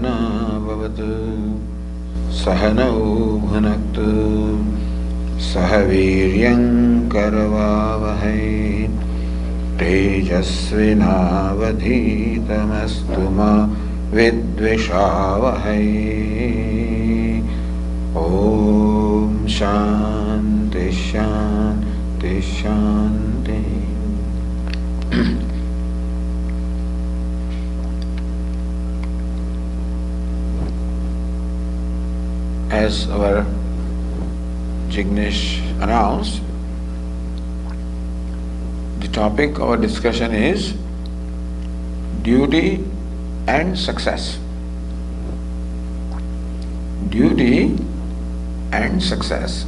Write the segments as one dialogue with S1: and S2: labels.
S1: सहना भवतु सहनौ भुनक्तु सह वीर्यं करवावहै तेजस्विनावधीतमस्तु मा विद्विषावहै। ओम शांति शांति शांति। As our Jignesh announced, the topic of our discussion is duty and success. Duty and success.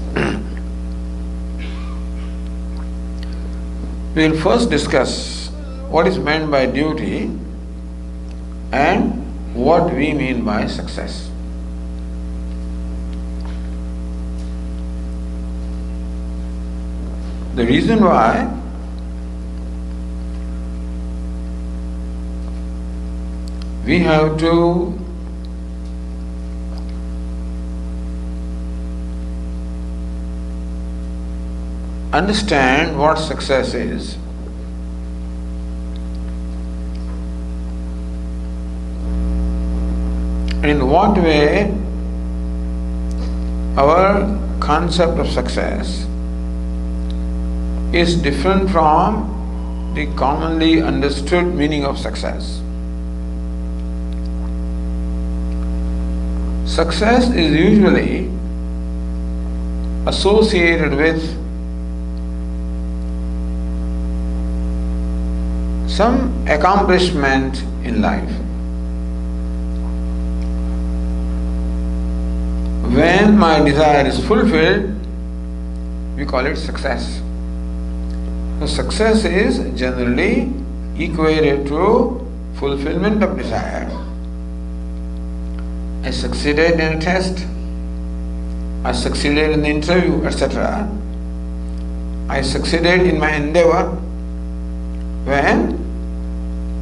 S1: We will first discuss what is meant by duty and what we mean by success. The reason why we have to understand what success is and in what way our concept of success is different from the commonly understood meaning of success. Success is usually associated with some accomplishment in life. When my desire is fulfilled, we call it success. So success is generally equated to fulfillment of desire. I succeeded in a test, I succeeded in the interview, etc. I succeeded in my endeavor. When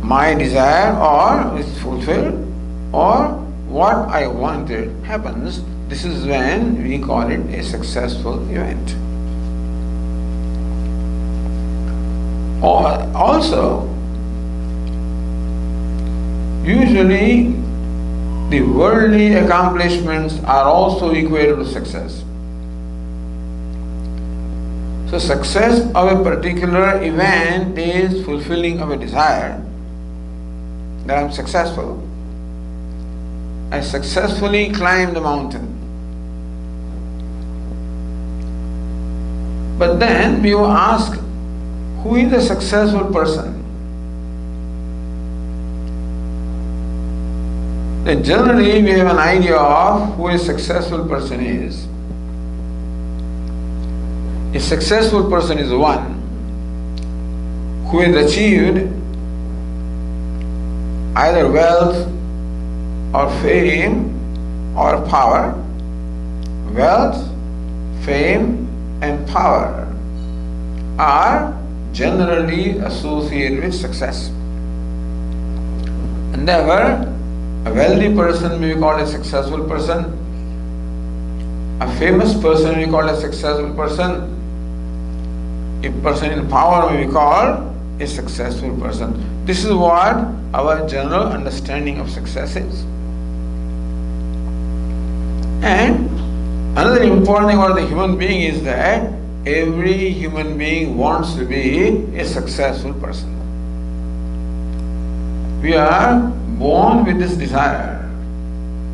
S1: my desire is fulfilled or what I wanted happens, this is when we call it a successful event. Also, usually the worldly accomplishments are also equated to success. So success of a particular event is fulfilling of a desire, that I am successful. I successfully climbed the mountain. But then we will ask, who is a successful person? Then generally we have an idea of who a successful person is. A successful person is one who has achieved either wealth or fame or power. Wealth, fame and power are generally associated with success. And therefore, a wealthy person may be called a successful person. A famous person may be called a successful person. A person in power may be called a successful person. This is what our general understanding of success is. And another important thing about the human being is that every human being wants to be a successful person. We are born with this desire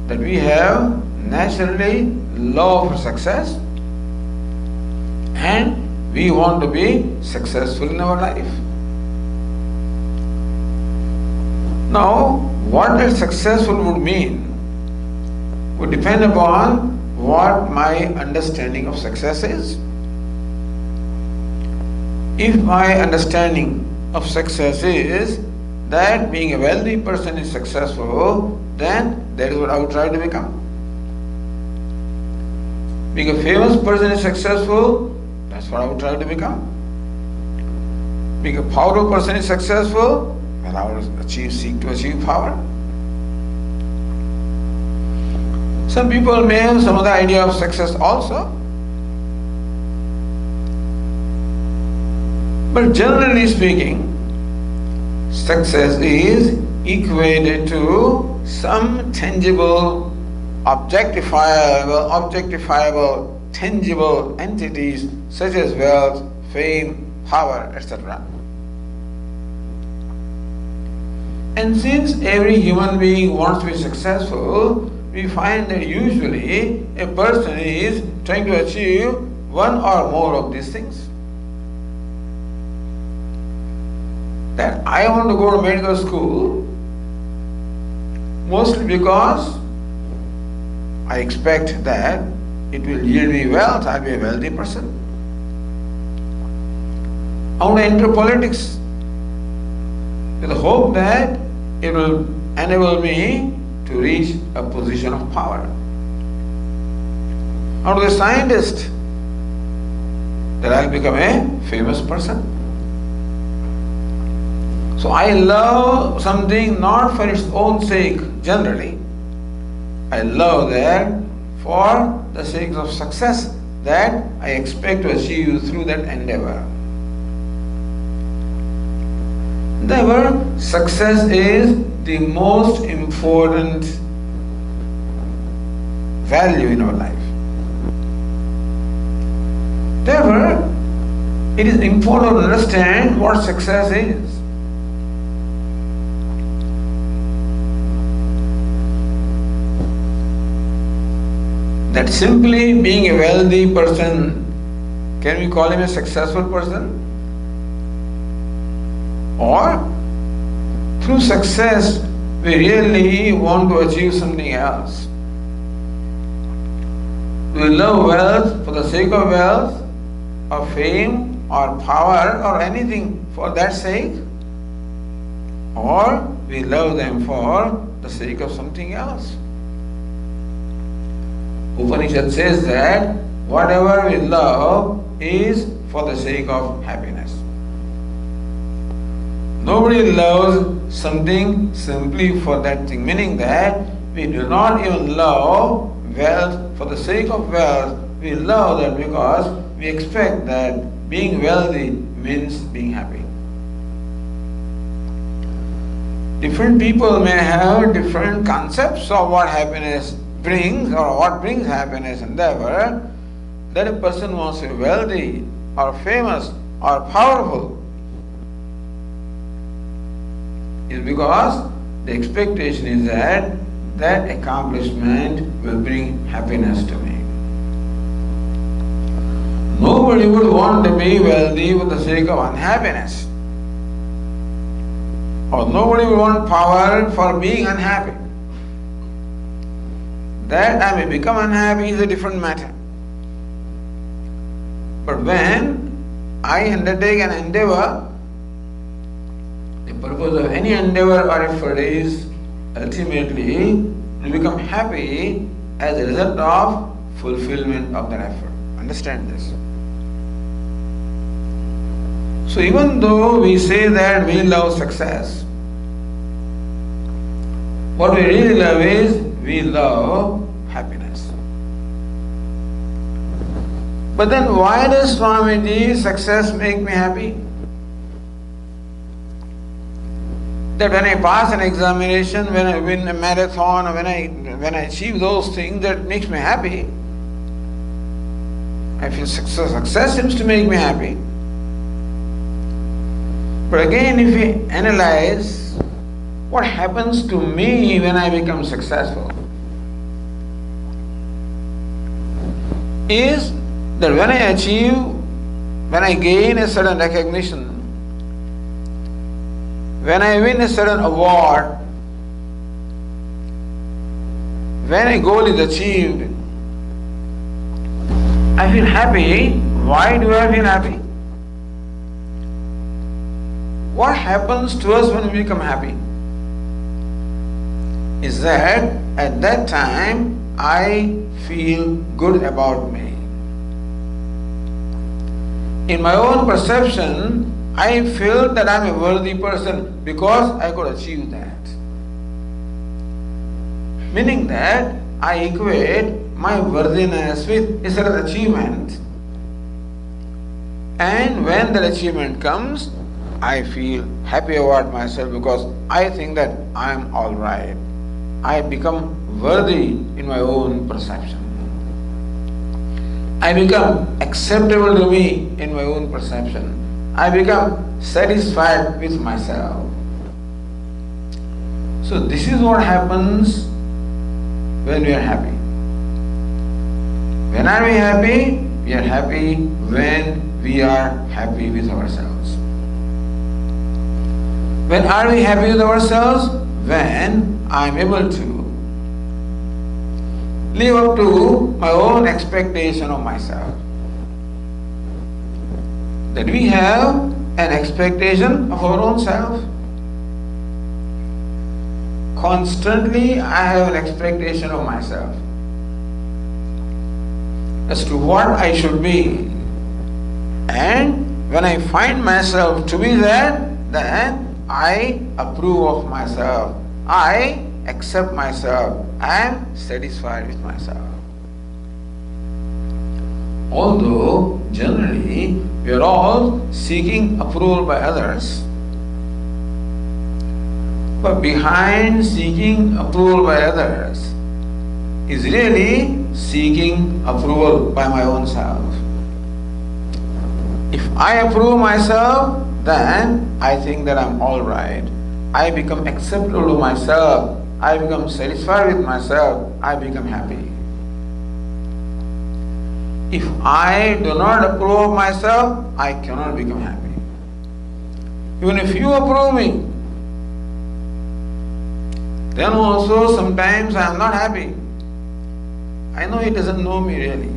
S1: that we have naturally love for success and we want to be successful in our life. Now, what a successful would mean would depend upon what my understanding of success is. If my understanding of success is that being a wealthy person is successful, then that is what I would try to become. Being a famous person is successful, that's what I would try to become. Being a powerful person is successful, well, I would seek to achieve power. Some people may have some other idea of success also. But generally speaking, success is equated to some tangible, objectifiable, tangible entities such as wealth, fame, power, etc. And since every human being wants to be successful, we find that usually a person is trying to achieve one or more of these things. That I want to go to medical school mostly because I expect that it will yield me wealth, I'll be a wealthy person. I want to enter politics with the hope that it will enable me to reach a position of power. I want to be a scientist, that I'll become a famous person. So I love something not for its own sake generally. I love that for the sake of success that I expect to achieve through that endeavor. Therefore, success is the most important value in our life. Therefore, it is important to understand what success is. That simply being a wealthy person, can we call him a successful person? Or through success we really want to achieve something else? Do we love wealth for the sake of wealth, or fame, or power, or anything for that sake? Or we love them for the sake of something else? Upanishad says that whatever we love is for the sake of happiness. Nobody loves something simply for that thing, meaning that we do not even love wealth for the sake of wealth. We love that because we expect that being wealthy means being happy. Different people may have different concepts of what happiness brings or what brings happiness, and therefore that a person wants to be wealthy or famous or powerful is because the expectation is that that accomplishment will bring happiness to me. Nobody would want to be wealthy for the sake of unhappiness, or nobody would want power for being unhappy. That I may become unhappy is a different matter. But when I undertake an endeavor, the purpose of any endeavor or effort is ultimately to become happy as a result of fulfillment of that effort. Understand this. So even though we say that we love success, what we really love is we love happiness. But then why does Swamiji success make me happy? That when I pass an examination, when I win a marathon, or when I achieve those things, that makes me happy. I feel success seems to make me happy. But again, if we analyze what happens to me when I become successful, is that when I gain a certain recognition, when I win a certain award, when a goal is achieved, I feel happy. Why do I feel happy? What happens to us when we become happy is that at that time I feel good about me. In my own perception, I feel that I am a worthy person because I could achieve that. Meaning that I equate my worthiness with a certain achievement. And when that achievement comes, I feel happy about myself because I think that I am alright. I become worthy in my own perception. I become acceptable to me in my own perception. I become satisfied with myself. So this is what happens when we are happy. When are we happy? We are happy when we are happy with ourselves. When are we happy with ourselves? When I am able to live up to my own expectation of myself. That we have an expectation of our own self. Constantly I have an expectation of myself as to what I should be. And when I find myself to be that, then I approve of myself. I accept myself. I am satisfied with myself. Although generally we are all seeking approval by others, but behind seeking approval by others is really seeking approval by my own self. If I approve myself, then I think that I'm alright. I become acceptable to myself. I become satisfied with myself. I become happy. If I do not approve of myself, I cannot become happy. Even if you approve me, then also sometimes I am not happy. I know he doesn't know me really.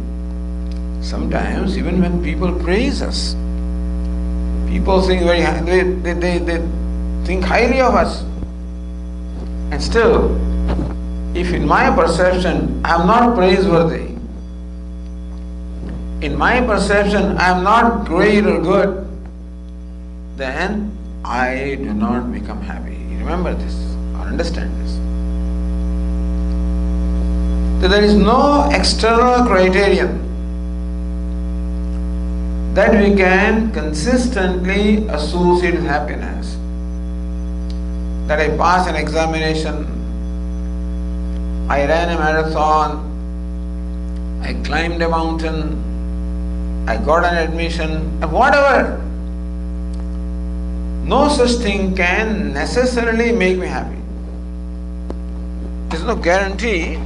S1: Sometimes even when people praise us, people think they think highly of us. And still, if in my perception I am not praiseworthy, in my perception I am not great or good, then I do not become happy. Remember this or understand this. That there is no external criterion that we can consistently associate with happiness. That I passed an examination, I ran a marathon, I climbed a mountain, I got an admission, and whatever. No such thing can necessarily make me happy. There is no guarantee.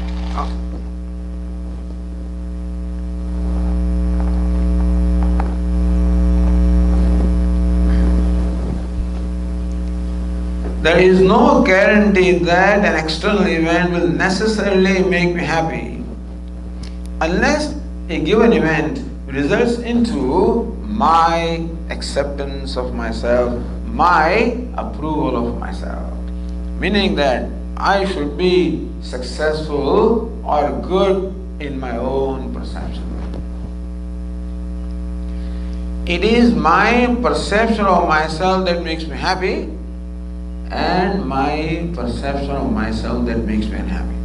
S1: There is no guarantee that an external event will necessarily make me happy unless a given event results into my acceptance of myself, my approval of myself. Meaning that I should be successful or good in my own perception. It is my perception of myself that makes me happy, and my perception of myself that makes me unhappy.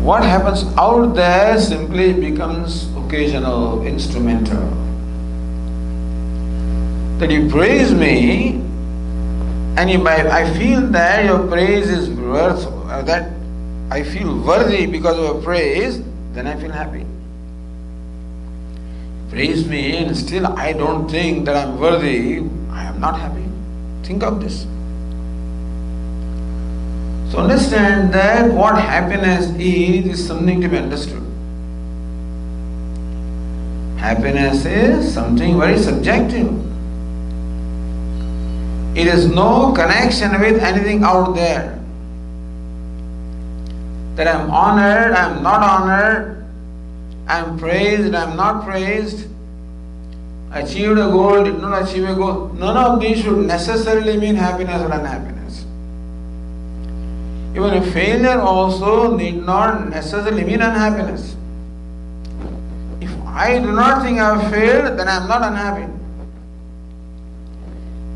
S1: What happens out there simply becomes occasional, instrumental. That you praise me, and I feel that your praise is worth, that I feel worthy because of your praise, then I feel happy. Praise me and still I don't think that I am worthy, I am not happy. Think of this. So understand that what happiness is something to be understood. Happiness is something very subjective. It has no connection with anything out there. That I am honored, I am not honored, I am praised, I am not praised, achieved a goal, did not achieve a goal. None of these should necessarily mean happiness or unhappiness. Even a failure also need not necessarily mean unhappiness. If I do not think I have failed, then I am not unhappy.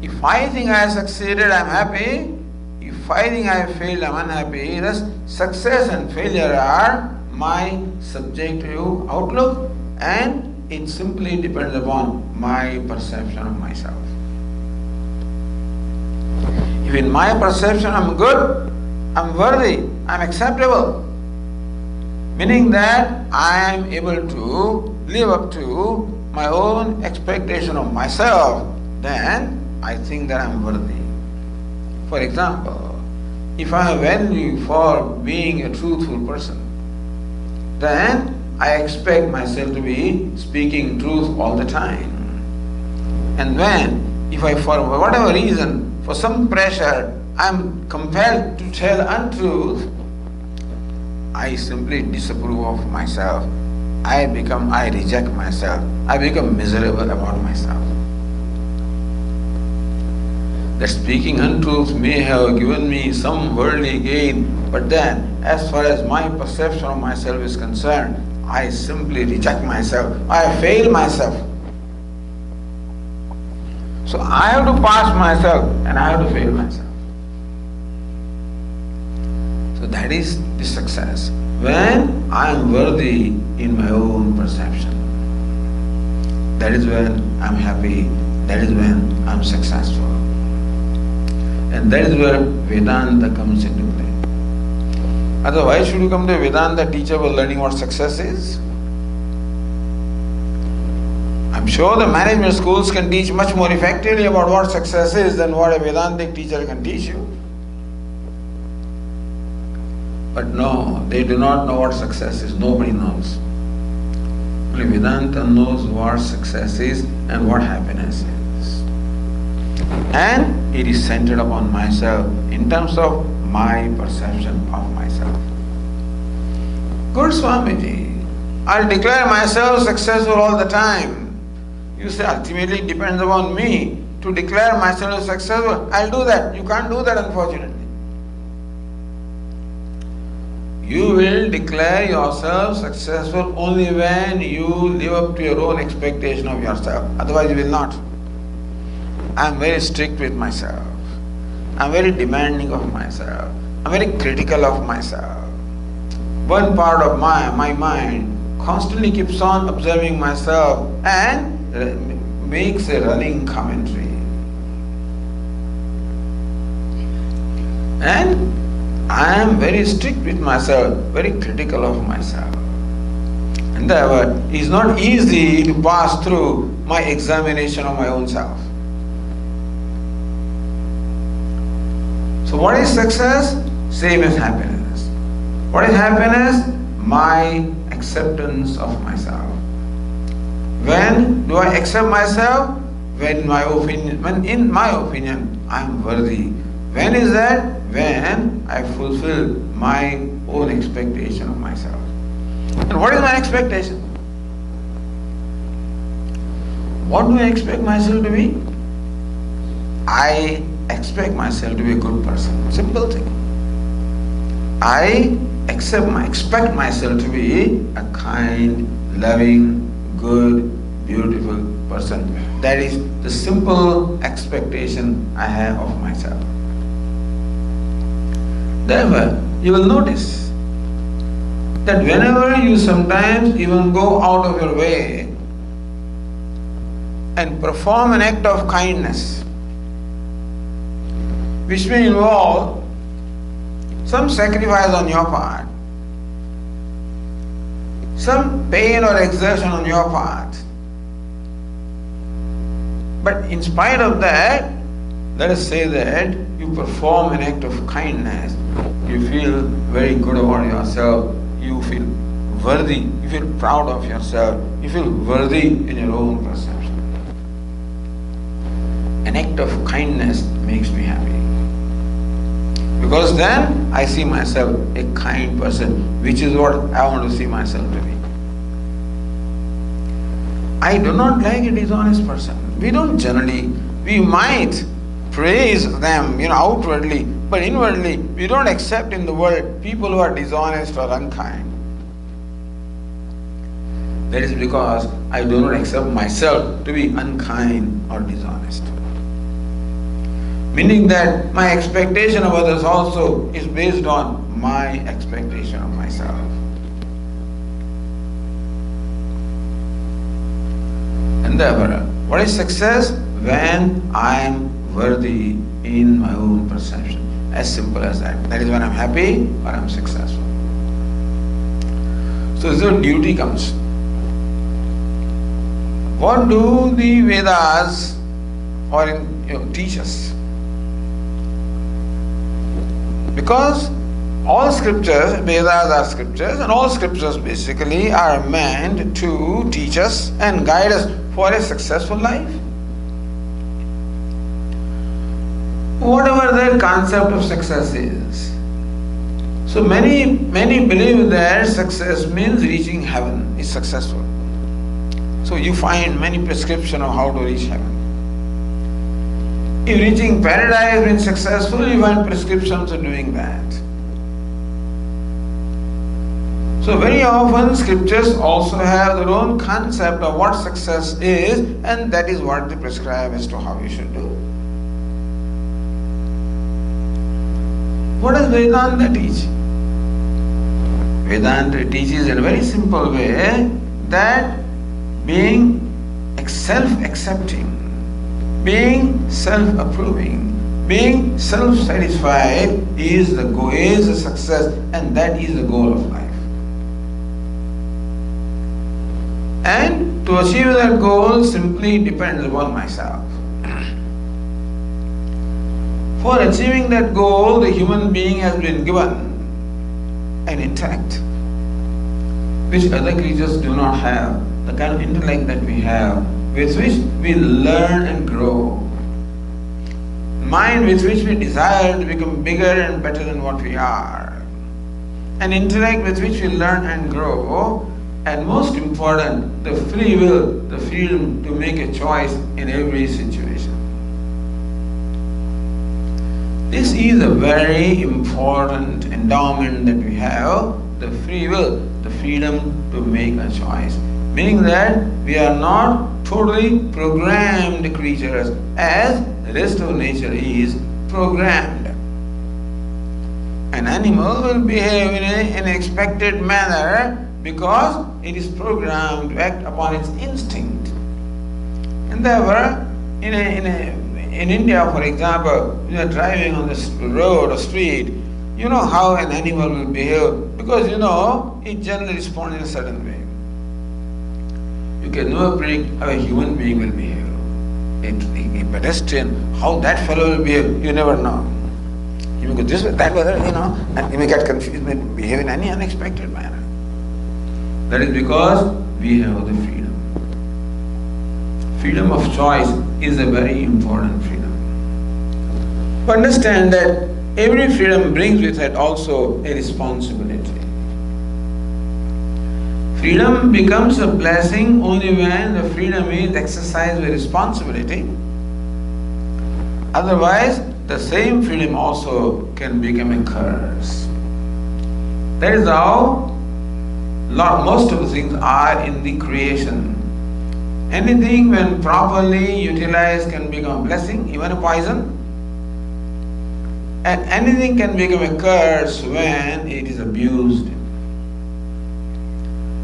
S1: If I think I have succeeded, I am happy. If fighting, I have failed, I am unhappy. Thus, success and failure are my subjective outlook, and it simply depends upon my perception of myself. If in my perception I am good, I am worthy, I am acceptable, meaning that I am able to live up to my own expectation of myself, then I think that I am worthy. For example, if I have value for being a truthful person, then I expect myself to be speaking truth all the time. And if I, for whatever reason, for some pressure, I am compelled to tell untruth, I simply disapprove of myself. I reject myself. I become miserable about myself. That speaking untruth may have given me some worldly gain, but then, as far as my perception of myself is concerned, I simply reject myself. I fail myself. So I have to pass myself and I have to fail myself. So that is the success. When I am worthy in my own perception, that is when I am happy, that is when I am successful. And that is where Vedanta comes into play. Otherwise, should you come to a Vedanta teacher for learning what success is? I'm sure the management schools can teach much more effectively about what success is than what a Vedantic teacher can teach you. But no, they do not know what success is. Nobody knows. Only Vedanta knows what success is and what happiness is. And it is centered upon myself in terms of my perception of myself. Good Swamiji, I'll declare myself successful all the time. You say ultimately it depends upon me to declare myself successful. I'll do that. You can't do that, unfortunately. You will declare yourself successful only when you live up to your own expectation of yourself. Otherwise you will not. I am very strict with myself. I am very demanding of myself. I am very critical of myself. One part of my mind constantly keeps on observing myself and makes a running commentary. And I am very strict with myself, very critical of myself. And therefore, it is not easy to pass through my examination of my own self. So what is success? Same as happiness. What is happiness? My acceptance of myself. When do I accept myself? When in my opinion I am worthy. When is that? When I fulfill my own expectation of myself. And what is my expectation? What do I expect myself to be? I expect myself to be a good person. Simple thing. I expect myself to be a kind, loving, good, beautiful person. That is the simple expectation I have of myself. Therefore, you will notice that whenever you sometimes even go out of your way and perform an act of kindness, which may involve some sacrifice on your part, some pain or exertion on your part, but in spite of that, let us say that you perform an act of kindness, you feel very good about yourself, you feel worthy, you feel proud of yourself, you feel worthy in your own perception. An act of kindness makes me happy. Because then I see myself a kind person, which is what I want to see myself to be. I do not like a dishonest person. We might praise them, outwardly, but inwardly we don't accept in the world people who are dishonest or unkind. That is because I do not accept myself to be unkind or dishonest. Meaning that my expectation of others also is based on my expectation of myself. And therefore, what is success? When I am worthy in my own perception. As simple as that. That is when I am happy or I am successful. So this is where duty comes. What do the Vedas teach us? Because all scriptures, Vedas are scriptures, and all scriptures basically are meant to teach us and guide us for a successful life. Whatever their concept of success is. So many believe that success means reaching heaven is successful. So you find many prescriptions of how to reach heaven. If reaching paradise means successful, you find prescriptions of doing that. So very often scriptures also have their own concept of what success is, and that is what they prescribe as to how you should do. What does Vedanta teach? Vedanta teaches in a very simple way that being self-accepting, being self-approving, being self-satisfied is a success, and that is the goal of life. And to achieve that goal simply depends upon myself. For achieving that goal, the human being has been given an intellect which other creatures do not have, the kind of intellect that we have, with which we learn and grow. Mind with which we desire to become bigger and better than what we are. An intellect with which we learn and grow, and most important, the free will, the freedom to make a choice in every situation. This is a very important endowment that we have, the free will, the freedom to make a choice. Meaning that we are not totally programmed creatures as the rest of nature is programmed. An animal will behave in an expected manner because it is programmed to act upon its instinct. And therefore, in India, for example, when you are driving on the road or street, you know how an animal will behave because it generally responds in a certain way. You can never predict how a human being will behave. A pedestrian, how that fellow will behave, you never know. He may go this way, that way, and he may get confused, may behave in any unexpected manner. That is because we have the freedom. Freedom of choice is a very important freedom. But understand that every freedom brings with it also a responsibility. Freedom becomes a blessing only when the freedom is exercised with responsibility. Otherwise, the same freedom also can become a curse. That is how most of the things are in the creation. Anything when properly utilized can become a blessing, even a poison. And anything can become a curse when it is abused.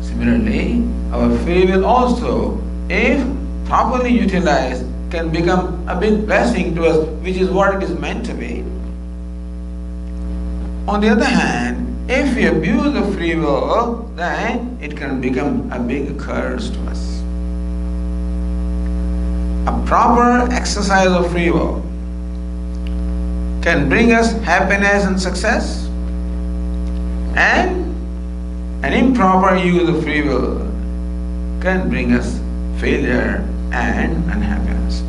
S1: Similarly, our free will also, if properly utilized, can become a big blessing to us, which is what it is meant to be. On the other hand, if we abuse the free will, then it can become a big curse to us. A proper exercise of free will can bring us happiness and success, and an improper use of free will can bring us failure and unhappiness.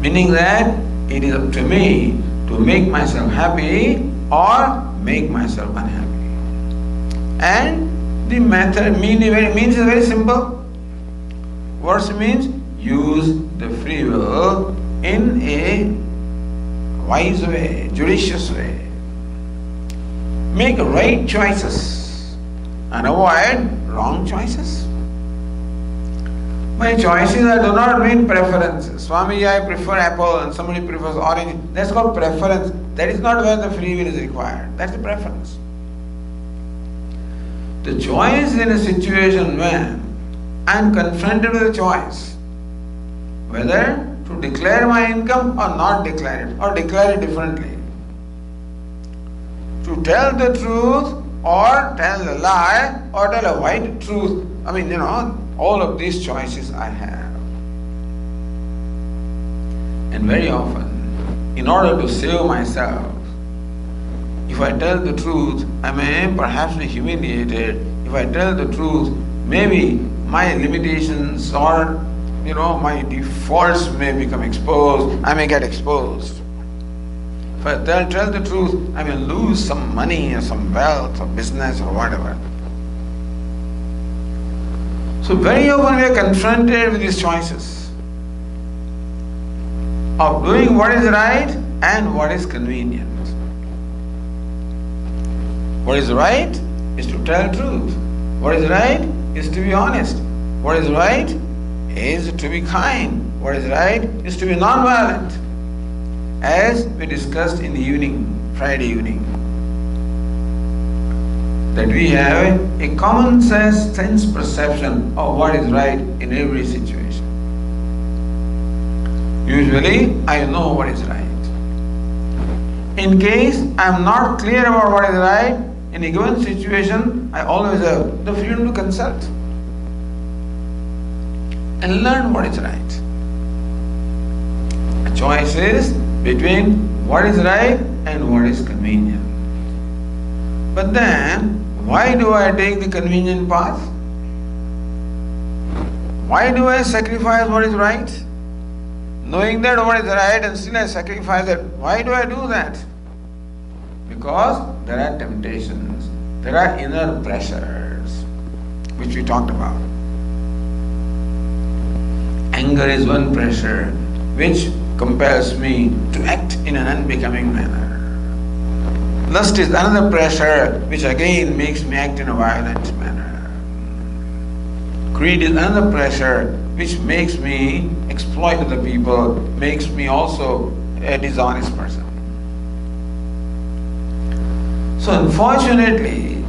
S1: Meaning that it is up to me to make myself happy or make myself unhappy. And the method means is very simple. What means? Use the free will in a wise way, judicious way. Make right choices and avoid wrong choices. My choices do not mean preferences. Swami, I prefer apple and somebody prefers orange. That's called preference. That is not where the free will is required. That's the preference. The choice in a situation when I am confronted with a choice, whether to declare my income or not declare it, or declare it differently. To tell the truth or tell a lie or tell a white truth. All of these choices I have. And very often, in order to save myself, if I tell the truth, I may perhaps be humiliated. If I tell the truth, maybe my limitations or my defaults may become exposed. I may get exposed. If I tell the truth, I may lose some money or some wealth or business or whatever. So very often we are confronted with these choices of doing what is right and what is convenient. What is right is to tell truth. What is right is to be honest. What is right is to be kind. What is right is to be non-violent. As we discussed in the evening, Friday evening, that we have a common sense perception of what is right in every situation. Usually, I know what is right. In case I am not clear about what is right, in a given situation, I always have the freedom to consult and learn what is right. A choice is between what is right and what is convenient. But then, why do I take the convenient path? Why do I sacrifice what is right? Knowing that what is right and still I sacrifice it. Why do I do that? Because there are temptations, there are inner pressures, which we talked about. Anger is one pressure which compels me to act in an unbecoming manner. Lust is another pressure which again makes me act in a violent manner. Greed is another pressure which makes me exploit other people, makes me also a dishonest person. So unfortunately,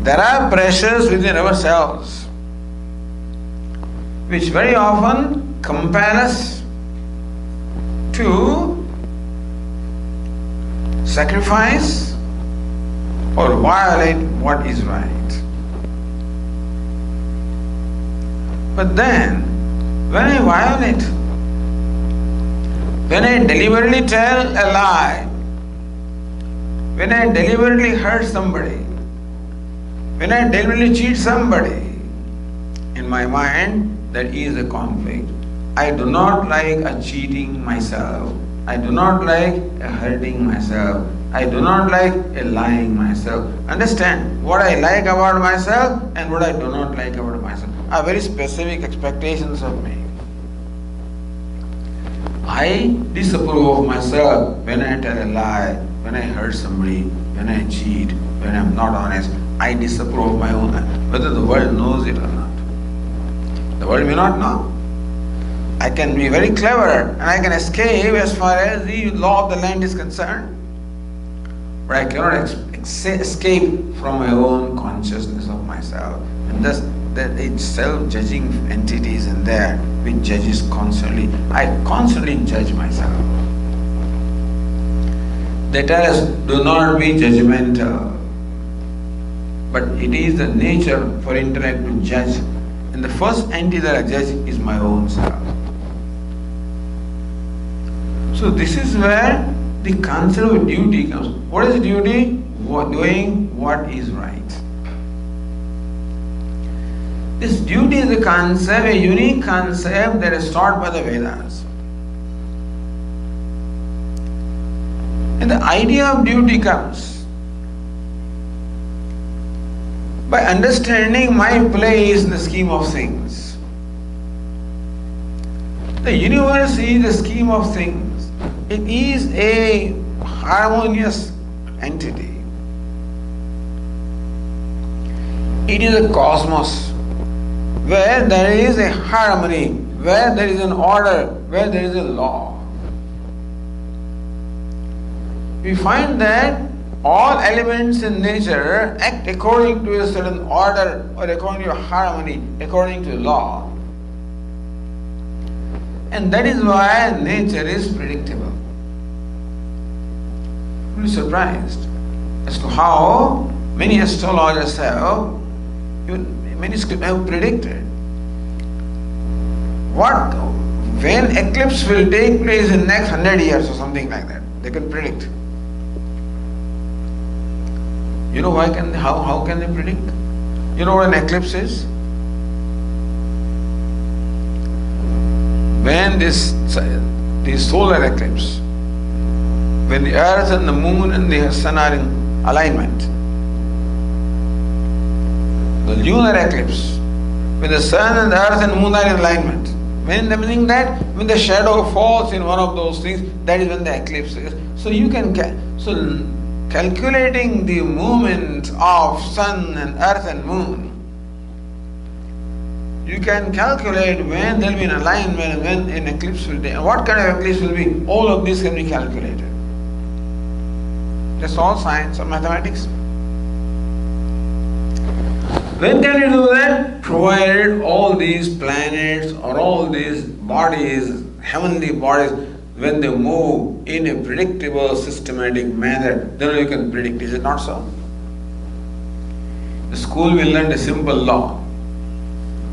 S1: there are pressures within ourselves which very often compel us to sacrifice or violate what is right. But then, when I violate, when I deliberately tell a lie, when I deliberately hurt somebody, when I deliberately cheat somebody, in my mind, that is a conflict. I do not like a cheating myself. I do not like a hurting myself. I do not like a lying myself. Understand, what I like about myself and what I do not like about myself are very specific expectations of me. I disapprove of myself when I tell a lie, when I hurt somebody, when I cheat, when I am not honest. I disapprove of my own life, whether the world knows it or not. The world may not know. I can be very clever and I can escape as far as the law of the land is concerned. But I cannot escape from my own consciousness of myself. And thus, that it's self-judging entities in there which judges constantly. I constantly judge myself. They tell us, do not be judgmental. But it is the nature for intellect to judge. And the first entity that I judge is my own self. So this is where the concept of duty comes. What is duty? Doing what is right. This duty is a concept, a unique concept that is taught by the Vedas. And the idea of duty comes by understanding my place in the scheme of things. The universe is the scheme of things. It is a harmonious entity. It is a cosmos where there is a harmony, where there is an order, where there is a law. We find that all elements in nature act according to a certain order or according to a harmony, according to law. And that is why nature is predictable. I'm really surprised as to how many astrologers have, even many scripts have predicted when eclipse will take place in next 100 years or something like that. They can predict. You know how can they predict? You know what an eclipse is? When this solar eclipse, when the earth and the moon and the sun are in alignment, the lunar eclipse, when the sun and the earth and moon are in alignment, meaning that when the shadow falls in one of those things, that is when the eclipse is. So you can calculating the movement of sun and earth and moon, you can calculate when there will be an alignment and when an eclipse will take. What kind of eclipse will be? All of this can be calculated. That's all science or mathematics. When can you do that? Provided all these planets or all these bodies, heavenly bodies, when they move in a predictable, systematic manner, then you can predict. Is it not so? The school will learn a simple law.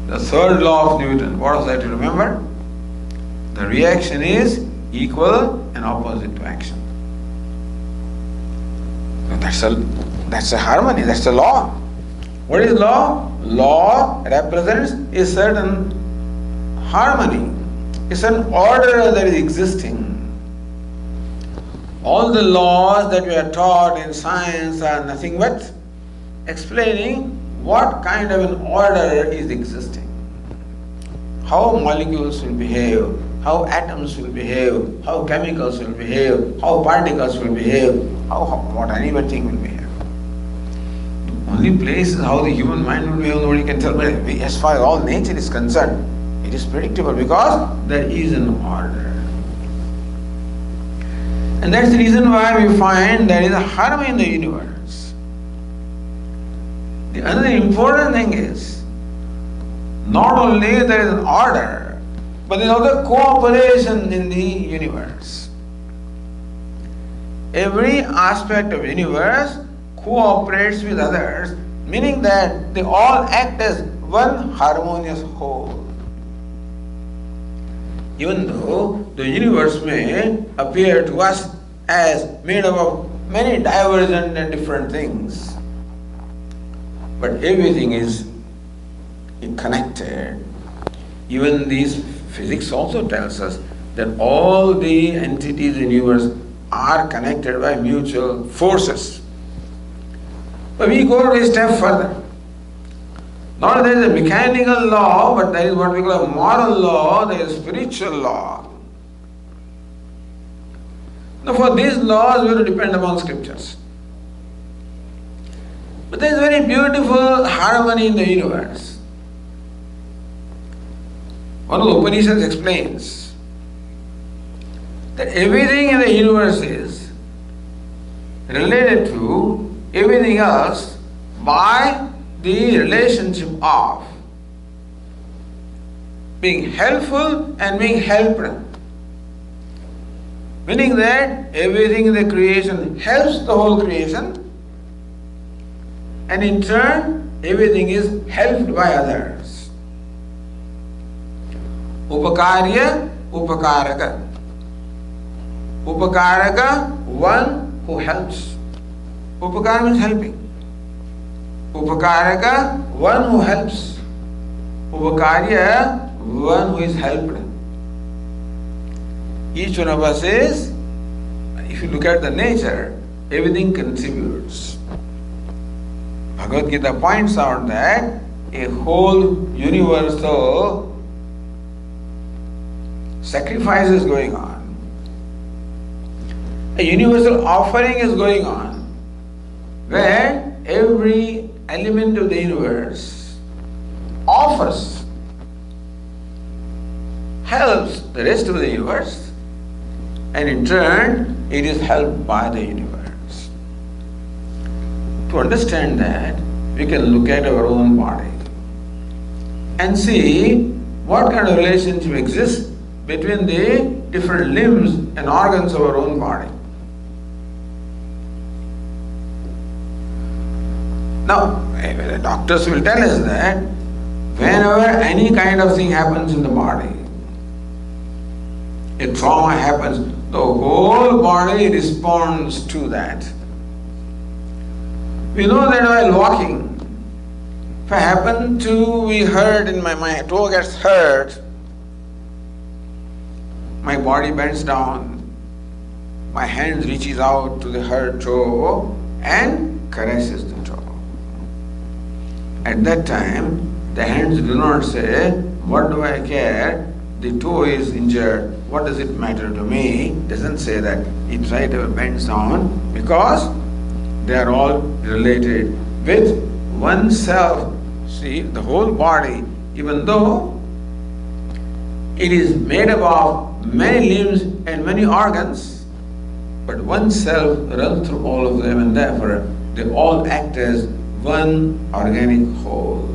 S1: The third law of Newton. What was that? You remember? The reaction is equal and opposite to action. So that's a harmony. That's the law. What is law? Law represents a certain harmony. It's an order that is existing. All the laws that we are taught in science are nothing but explaining what kind of an order is existing. How molecules will behave, how atoms will behave, how chemicals will behave, how particles will behave, what anything will behave. The only place is how the human mind will behave, nobody can tell. But as far as all nature is concerned, it is predictable because there is an order. And that's the reason why we find there is a harmony in the universe. The other important thing is, not only there is an order, but there is also cooperation in the universe. Every aspect of the universe cooperates with others, meaning that they all act as one harmonious whole. Even though the universe may appear to us as made up of many divergent and different things, but everything is connected. Even these physics also tells us that all the entities in the universe are connected by mutual forces. But we go a step further. Not there is a mechanical law, but there is what we call a moral law, there is a spiritual law. Now for these laws we have to depend upon scriptures. But there is very beautiful harmony in the universe. One of the Upanishads explains that everything in the universe is related to everything else by the relationship of being helpful and being helped. Meaning that everything in the creation helps the whole creation, and in turn everything is helped by others. Upakarya, upakaraka. Upakaraka, one who helps. Upakara means helping. Upakaraka, one who helps. Upakarya, one who is helped. Each one of us is, if you look at the nature, everything contributes. Bhagavad Gita points out that a whole universal sacrifice is going on. A universal offering is going on, where every element of the universe offers helps the rest of the universe, and in turn it is helped by the universe. To understand that, we can look at our own body and see what kind of relationship exists between the different limbs and organs of our own body. Now, the doctors will tell us that whenever any kind of thing happens in the body, a trauma happens, the whole body responds to that. We know that while walking, if I happen to be hurt in my toe gets hurt, my body bends down, my hand reaches out to the hurt toe and caresses the toe. At that time, the hands do not say, what do I care? The toe is injured, what does it matter to me? It doesn't say that. It right away bends down because they are all related with oneself. See, the whole body, even though it is made up of many limbs and many organs, but oneself runs through all of them, and therefore they all act as one organic whole.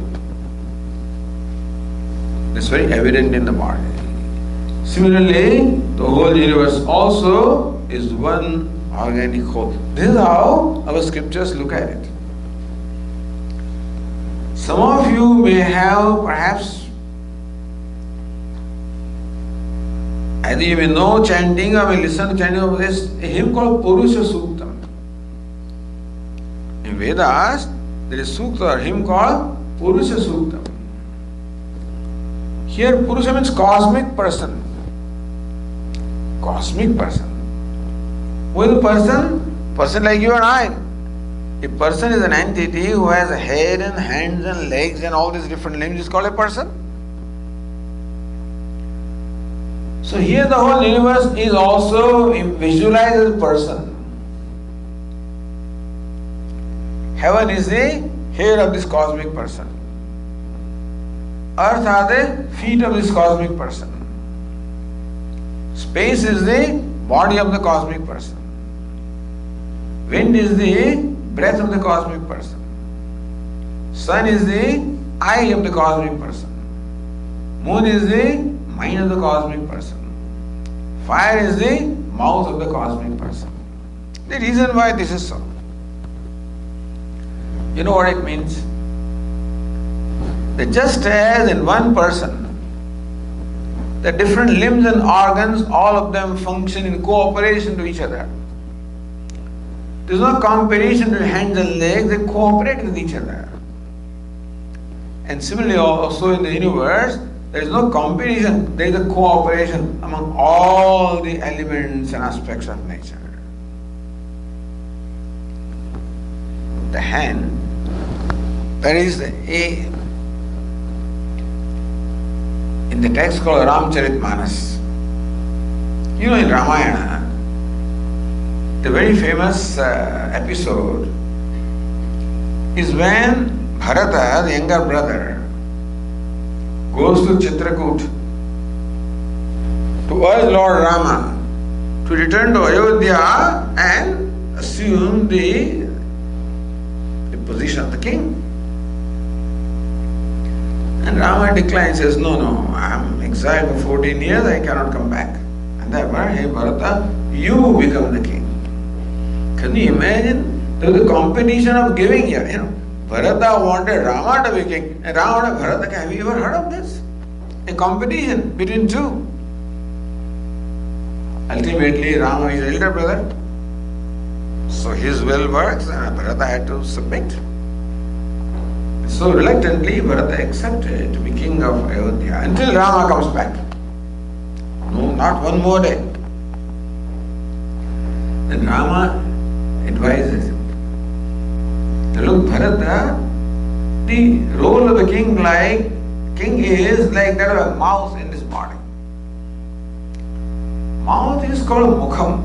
S1: That's very evident in the body. Similarly, the whole universe also is one organic whole. This is how our scriptures look at it. Some of you may have perhaps, either you may know chanting or may listen to chanting of this, a hymn called Purusha Suktam. In Vedas, there is Sukta or hymn called Purusha Suktam. Here Purusha means cosmic person. Cosmic person. Who is a person? Person like you and I. A person is an entity who has a head and hands and legs and all these different limbs is called a person. So here the whole universe is also visualized as a person. Heaven is the head of this cosmic person. Earth are the feet of this cosmic person. Space is the body of the cosmic person. Wind is the breath of the cosmic person. Sun is the eye of the cosmic person. Moon is the mind of the cosmic person. Fire is the mouth of the cosmic person. The reason why this is so, you know what it means? That just as in one person, the different limbs and organs, all of them function in cooperation to each other. There is no competition between hands and legs, they cooperate with each other. And similarly also in the universe, there is no competition, there is a cooperation among all the elements and aspects of nature. The hand, there is in the text called Ramcharitmanas. You know, in Ramayana, the very famous episode is when Bharata, the younger brother, goes to Chitrakoot to urge Lord Rama to return to Ayodhya and assume the position of the king. And Rama declines, says, no, I am exiled for 14 years, I cannot come back. And therefore, hey Bharata, you become the king. Can you imagine? There was a competition of giving here. You know, Bharata wanted Rama to be king, and Rama wanted Bharata. Have you ever heard of this? A competition between two. Ultimately, Rama is elder brother, so his will works, and Bharata had to submit. So reluctantly, Bharata accepted to be king of Ayodhya until Rama comes back. No, not one more day. Then Rama advises him. Look, Bharata, the role of the king is like that of a mouse in this body. Mouth is called Mukham.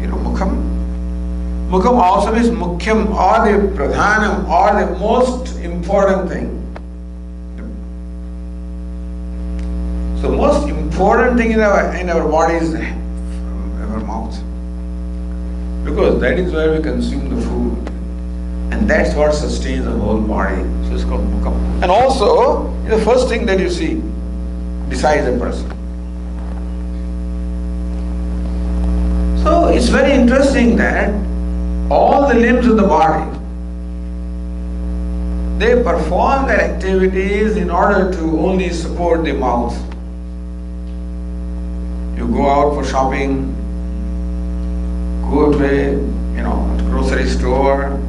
S1: You know Mukham? Mukham also means Mukhyam or the Pradhanam or the most important thing. So most important important thing in our body is our mouth. Because that is where we consume the food. And that's what sustains the whole body. So it's called mukha. And also, the first thing that you see decides a person. So it's very interesting that all the limbs of the body, they perform their activities in order to only support the mouth. You go out for shopping, go to a grocery store,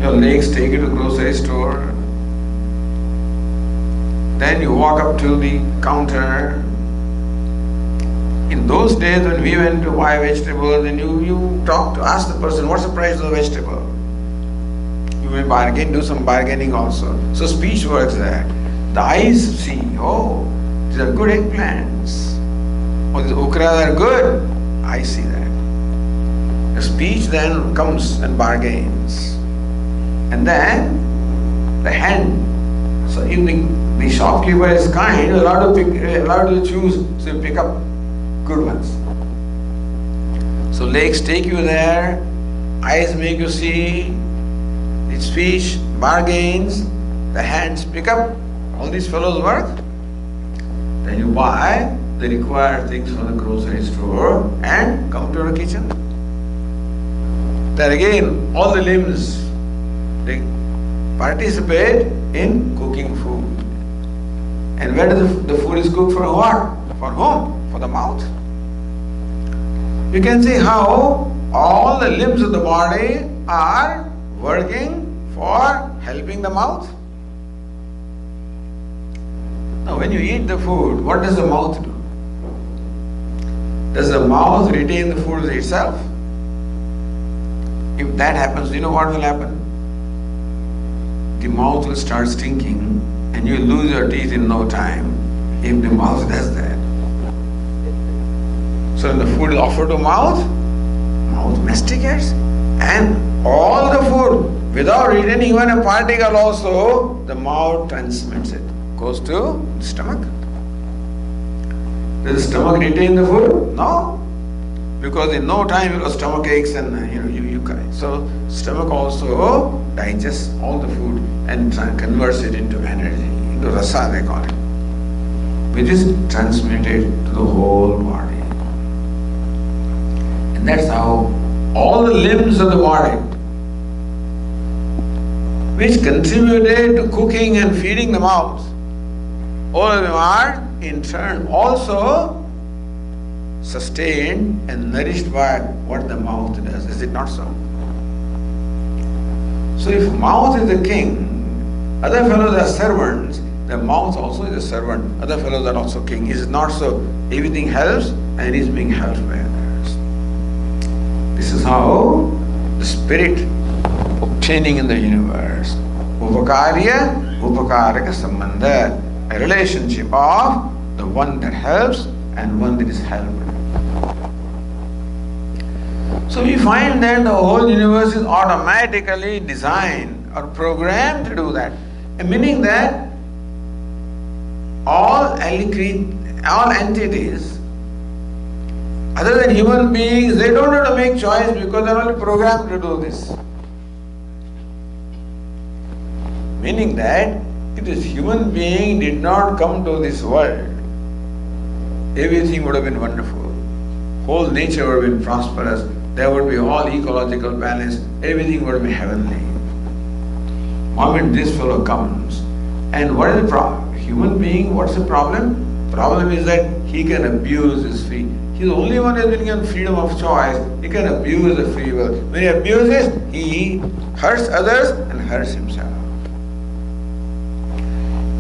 S1: your legs take you to the grocery store, then you walk up to the counter. In those days when we went to buy vegetables, and you ask the person, what's the price of the vegetable? You may bargain, do some bargaining also. So speech works there. The eyes see, oh, these are good eggplants. Oh, these okras are good. I see that. The speech then comes and bargains. And then the hand. So if the shopkeeper is kind, you're allowed to choose, so you pick up good ones. So legs take you there, eyes make you see, the speech bargains, the hands pick up, all these fellows work. Then you buy the required things from the grocery store and come to your kitchen. Then again, all the limbs, they participate in cooking food. And where the food is cooked for what? For whom? For the mouth. You can see how all the limbs of the body are working for helping the mouth. Now when you eat the food, what does the mouth do? Does the mouth retain the food itself? If that happens, you know what will happen? The mouth will start stinking and you lose your teeth in no time if the mouth does that. So when the food is offered to mouth masticates, and all the food, without retaining even a particle also, the mouth transmits it, goes to the stomach. Does the stomach retain the food? No. Because in no time your stomach aches and you cry. So stomach also digests all the food and converts it into energy, into rasa they call it, which is transmitted to the whole body. And that's how all the limbs of the body, which contributed to cooking and feeding the mouth, all of them are in turn also sustained and nourished by what the mouth does. Is it not so? So if mouth is the king, other fellows are servants, the mouth also is a servant, other fellows are also king. Is it not so? Everything helps and it is being helped by others. This is how the spirit obtaining in the universe. Upakarya, upakaraka sambandha, a relationship of the one that helps and one that is helped. So we find that the whole universe is automatically designed or programmed to do that. Meaning that all entities other than human beings, they don't have to make choice because they are only programmed to do this. Meaning that if this human being did not come to this world, everything would have been wonderful. Whole nature would have been prosperous. There would be all ecological balance. Everything would be heavenly. Moment this fellow comes, and what is the problem? Human being, what's the problem? Problem is that he can abuse his free. He's the only one who has been given freedom of choice. He can abuse the free will. When he abuses, he hurts others and hurts himself.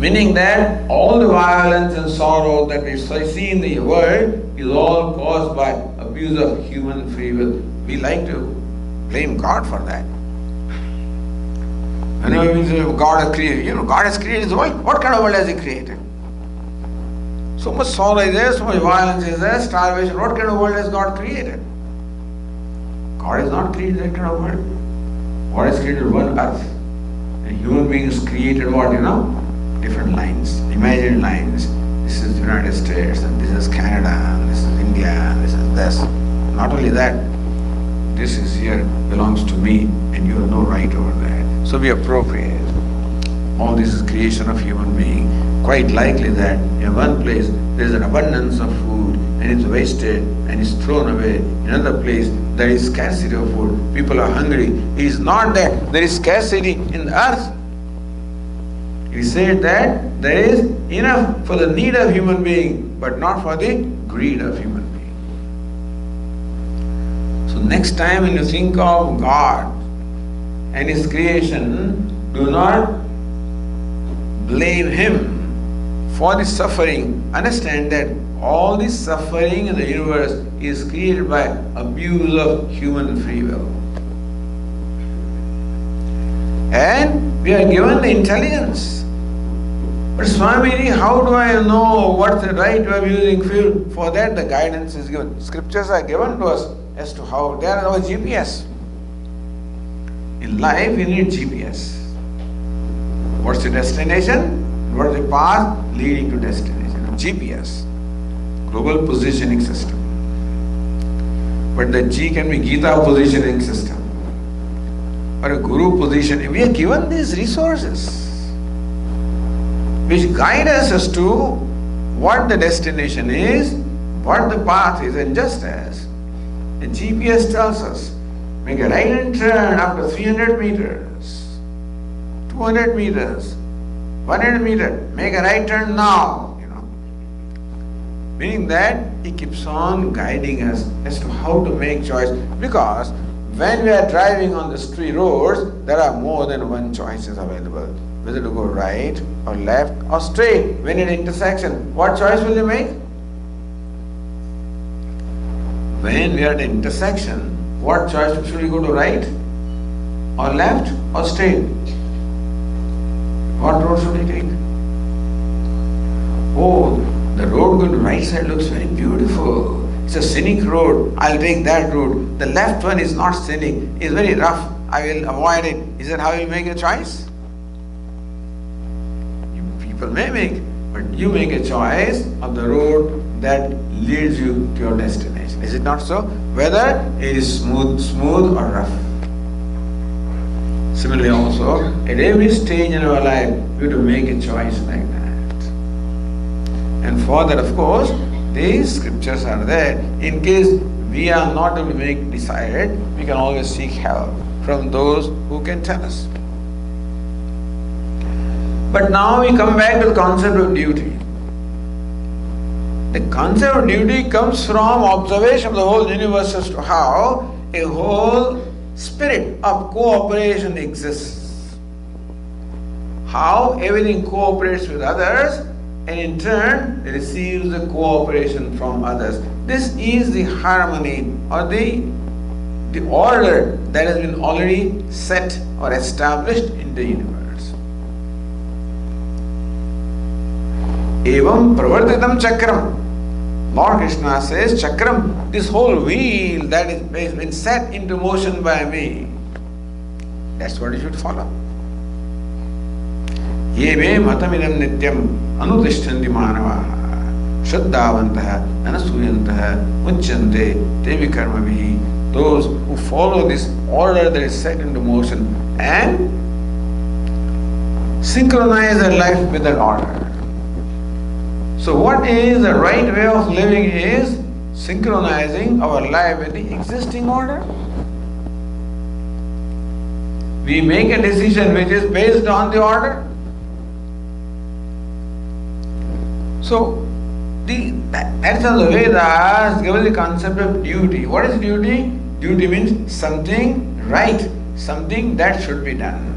S1: Meaning that all the violence and sorrow that we see in the world is all caused by abuse of human free will. We like to blame God for that. Whenever we say God has created, God has created the world. What kind of world has He created? So much sorrow is there, so much violence is there, starvation. What kind of world has God created? God has not created that kind of world. God has created one earth. And human beings created what, different lines, imagined lines. this is United States, and this is Canada, and this is India, and this is this. Not only that, this is here belongs to me, and you have no right over that. So we appropriate. All this is creation of human being. Quite likely that in one place there is an abundance of food and it's wasted and it's thrown away. In another place there is scarcity of food. People are hungry. It is not that there is scarcity in the earth. He said that there is enough for the need of human being, but not for the greed of human being. So next time when you think of God and His creation, do not blame Him for the suffering. Understand that all the suffering in the universe is created by abuse of human free will. And we are given the intelligence. But Swami, how do I know what's the right way of using fuel? For that the guidance is given. Scriptures are given to us as to how. They are our GPS. In life we need GPS. What's the destination? What is the path leading to destination? GPS. Global Positioning System. But the G can be Gita Positioning System. Or a Guru Positioning. We are given these resources which guide us as to what the destination is, what the path is, and just as the GPS tells us, make a right hand turn after 300 meters, 200 meters, 100 meters, make a right turn now, Meaning that He keeps on guiding us as to how to make choice. Because when we are driving on the street roads, there are more than one choices available. Whether to go right or left or straight. When at intersection, what choice will you make? When we are at the intersection, what choice should we go to, right or left or straight? What road should we take? Oh, the road going to right side looks very beautiful. It's a scenic road. I'll take that road. The left one is not scenic. It's very rough. I will avoid it. Is that how you make a choice? People may make, but you make a choice of the road that leads you to your destination. Is it not so? Whether it is smooth or rough. Similarly also, at every stage in our life, we have to make a choice like that. And for that, of course, these scriptures are there. In case we are not able to decide, we can always seek help from those who can tell us. But now we come back to the concept of duty. The concept of duty comes from observation of the whole universe as to how a whole spirit of cooperation exists. How everything cooperates with others and in turn receives the cooperation from others. This is the harmony or the order that has been already set or established in the universe. Evam pravartitam chakram. Lord Krishna says, chakram, this whole wheel that is been set into motion by me. That's what you should follow. Ye me matamidam nityam anutishthandi manavaha shraddhavantaha anasuyantaha uchyante devi karmavihi. Those who follow this order that is set into motion and synchronize their life with that order. So what is the right way of living is synchronizing our life with the existing order. We make a decision which is based on the order. So that's how the Vedas give us the concept of duty. What is duty? Duty means something right, something that should be done.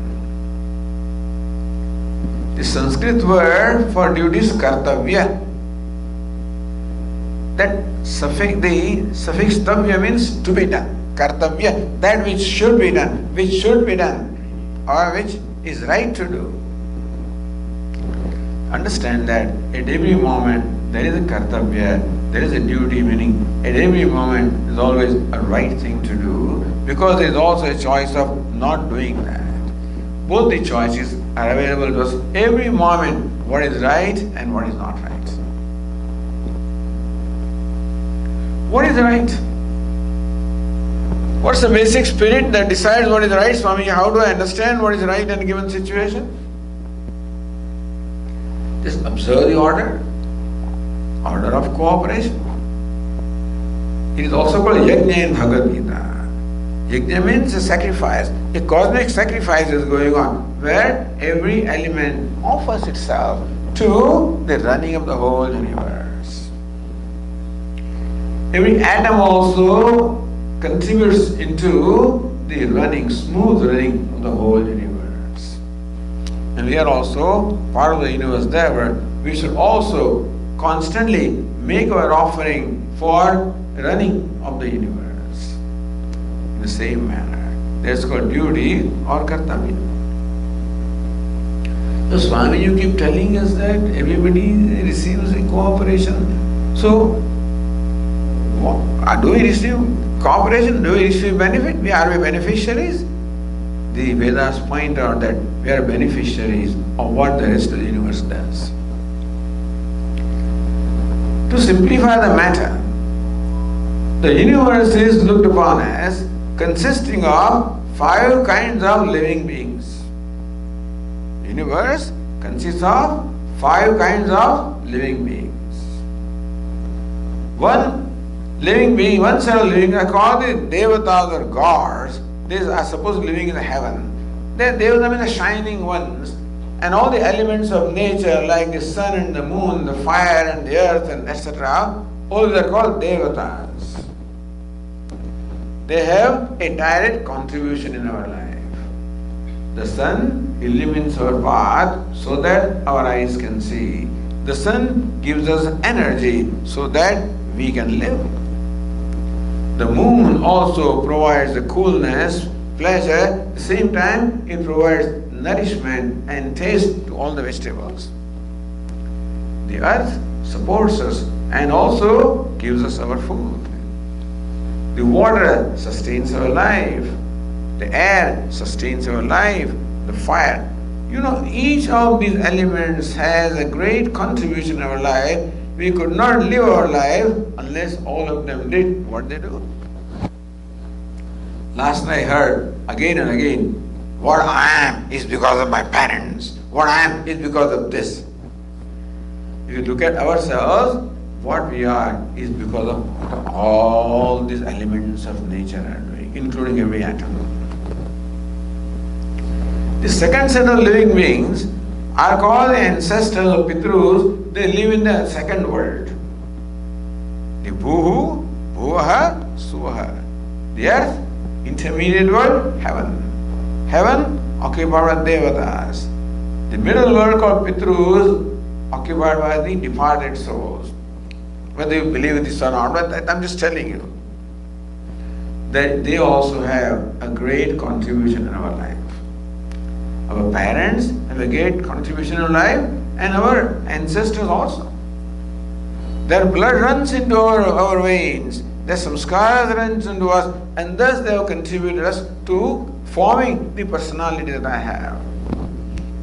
S1: The Sanskrit word for duty is kartavya. That suffix tavya means to be done. Kartavya, that which should be done, or which is right to do. Understand that at every moment there is a kartavya, there is a duty, meaning at every moment is always a right thing to do, because there is also a choice of not doing that. Both the choices are available to us every moment, what is right and what is not right. What is right? What's the basic spirit that decides what is right, Swami? How do I understand what is right in a given situation? Just observe the order of cooperation. It is also called yajna in Bhagavad Gita. Yajna means a sacrifice. A cosmic sacrifice is going on, where every element offers itself to the running of the whole universe. Every atom also contributes into the smooth running of the whole universe. And we are also part of the universe there, where we should also constantly make our offering for running of the universe in the same manner. That's called duty or kartavya. So Swami, you keep telling us that everybody receives a cooperation. So, do we receive cooperation? Do we receive benefit? Are we beneficiaries? The Vedas point out that we are beneficiaries of what the rest of the universe does. To simplify the matter, the universe is looked upon as consisting of 5 kinds of living beings. The universe consists of 5 kinds of living beings. One set of living beings are called the devatas or gods. These are supposed living in the heaven. They will mean the shining ones, and all the elements of nature like the sun and the moon, the fire and the earth and etc. all these are called devatas. They have a direct contribution in our life. The sun illumines our path so that our eyes can see. The sun gives us energy so that we can live. The moon also provides the coolness, pleasure, at the same time it provides nourishment and taste to all the vegetables. The earth supports us and also gives us our food. The water sustains our life. The air sustains our life. The fire. Each of these elements has a great contribution in our life. We could not live our life unless all of them did what they do. Last night I heard again and again, what I am is because of my parents. What I am is because of this. If you look at ourselves, what we are is because of what all these elements of nature are doing, including every atom. The second set of living beings are called the ancestors or Pitrus. They live in the second world. The Bhuhu, Bhuvaha, Suvaha. The earth, intermediate world, heaven. Heaven occupied by Devatas. The middle world called Pitrus occupied by the departed souls. Whether you believe this or not, but I'm just telling you that they also have a great contribution in our life. Our parents have a great contribution in our life, and our ancestors also. Their blood runs into our veins, their samskaras runs into us, and thus they have contributed us to forming the personality that I have.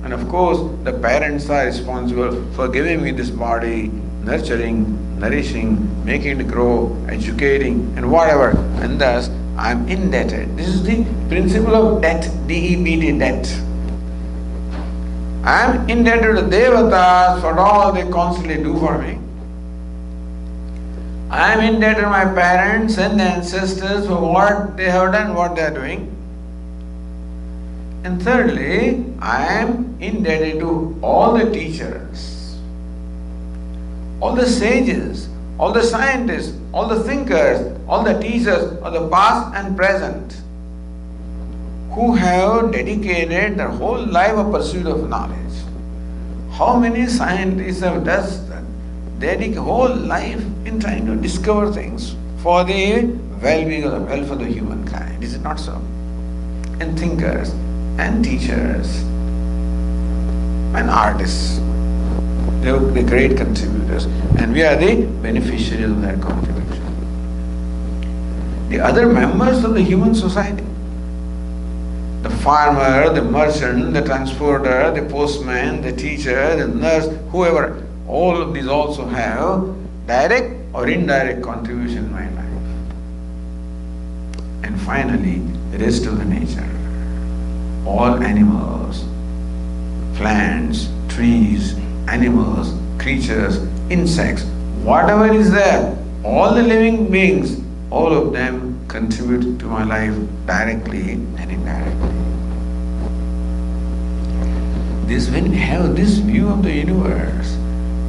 S1: And of course, the parents are responsible for giving me this body, nurturing, nourishing, making it grow, educating, and whatever. And thus, I am indebted. This is the principle of debt, D-E-B-T, debt. I am indebted to Devatas for all they constantly do for me. I am indebted to my parents and the ancestors for what they have done, what they are doing. And thirdly, I am indebted to all the teachers, all the sages, all the scientists, all the thinkers, all the teachers of the past and present, who have dedicated their whole life of pursuit of knowledge. How many scientists have dedicated whole life in trying to discover things for the well-being of the welfare of the humankind? Is it not so? And thinkers and teachers and artists, they are the great contributors, and we are the beneficiaries of their contribution. The other members of the human society, the farmer, the merchant, the transporter, the postman, the teacher, the nurse, whoever, all of these also have direct or indirect contribution in my life. And finally, the rest of the nature. All animals, plants, trees, animals, creatures, insects, whatever is there, all the living beings, all of them contribute to my life directly and indirectly. When we have this view of the universe,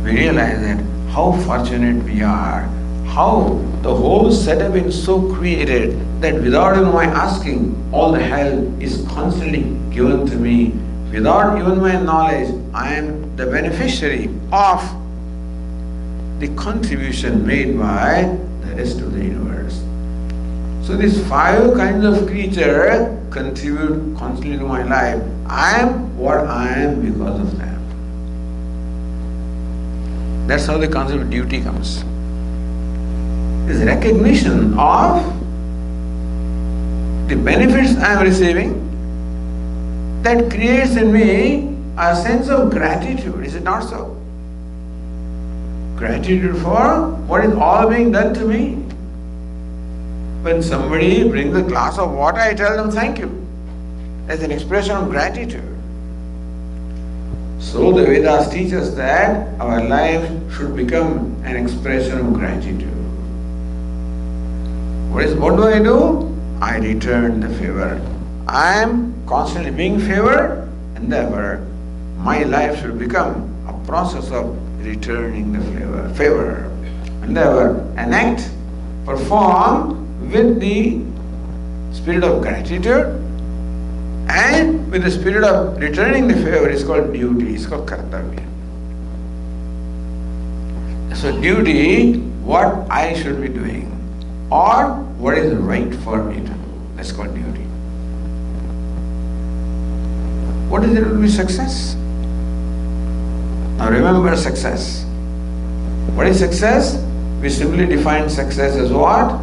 S1: we realize that how fortunate we are, how the whole setup is so created that without even my asking, all the help is constantly given to me. Without even my knowledge, I am the beneficiary of the contribution made by the rest of the universe. So these 5 kinds of creatures contribute constantly to my life. I am what I am because of them. That's how the concept of duty comes. This recognition of the benefits I am receiving, that creates in me a sense of gratitude, is it not so? Gratitude for what is all being done to me. When somebody brings a glass of water, I tell them thank you. That's an expression of gratitude. So the Vedas teach us that our life should become an expression of gratitude. What do I do? I return the favor. I am constantly being favored, and therefore my life should become a process of returning the favor. And therefore an act performed with the spirit of gratitude and with the spirit of returning the favor is called duty, it's called kartavya. So duty, what I should be doing, or what is right for me to do, that's called duty. What is it to be success? Now remember success. What is success? We simply define success as what?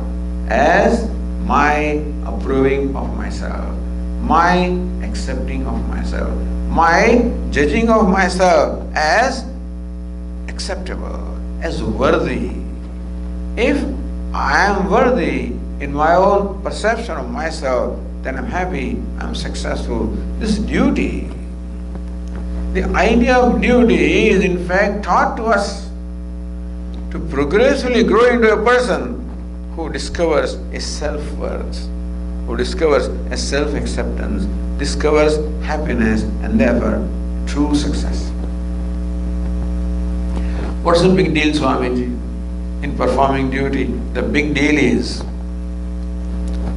S1: As my approving of myself, my accepting of myself, my judging of myself as acceptable, as worthy. If I am worthy in my own perception of myself, then I'm happy, I'm successful. This duty, the idea of duty is in fact taught to us to progressively grow into a person who discovers a self-worth, who discovers a self-acceptance, discovers happiness and therefore true success. What's the big deal, Swamiji, in performing duty? The big deal is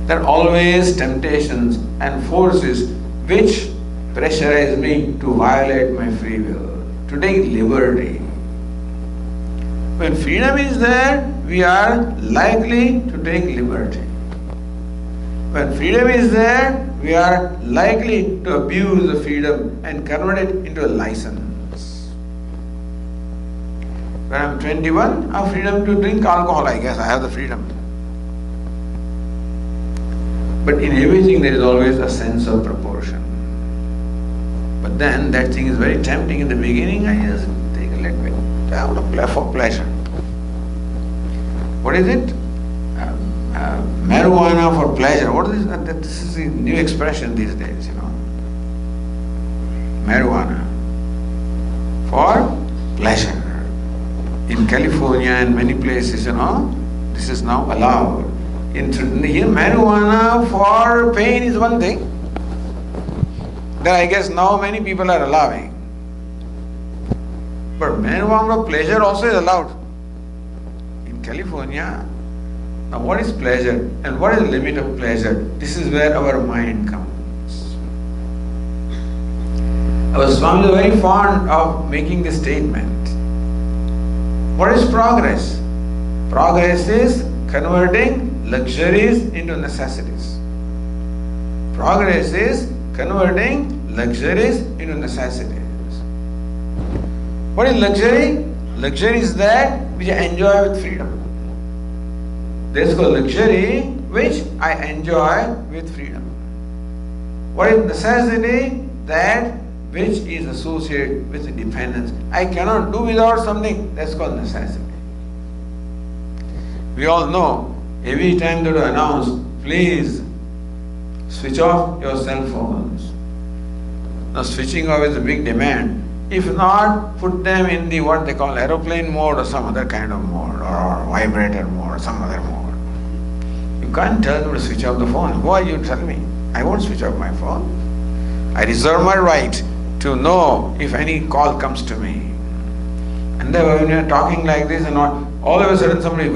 S1: there are always temptations and forces which pressurize me to violate my free will, to take liberty. When freedom is there, we are likely to take liberty. When freedom is there, we are likely to abuse the freedom and convert it into a license. When I'm 21, I have freedom to drink alcohol, I guess I have the freedom. But in everything there is always a sense of proportion. But then that thing is very tempting in the beginning, I just take a little bit for pleasure. What is it? Marijuana for pleasure. What is this? This is a new expression these days, Marijuana for pleasure. In California and many places, this is now allowed. Here, marijuana for pain is one thing that I guess now many people are allowing. But marijuana for pleasure also is allowed in California. Now what is pleasure and what is the limit of pleasure? This is where our mind comes. Our Swami is very fond of making this statement. What is progress? Progress is converting luxuries into necessities. Progress is converting luxuries into necessities. What is luxury? Luxury is that which I enjoy with freedom. This is called luxury which I enjoy with freedom. What is necessity? That which is associated with dependence. I cannot do without something. That's called necessity. We all know, every time they announce, please switch off your cell phones. Now switching off is a big demand. If not, put them in the what they call aeroplane mode or some other kind of mode, or vibrator mode or some other mode. You can't tell them to switch off the phone. Who are you to tell me? I won't switch off my phone. I reserve my right to know if any call comes to me. And then when you're talking like this and all of a sudden somebody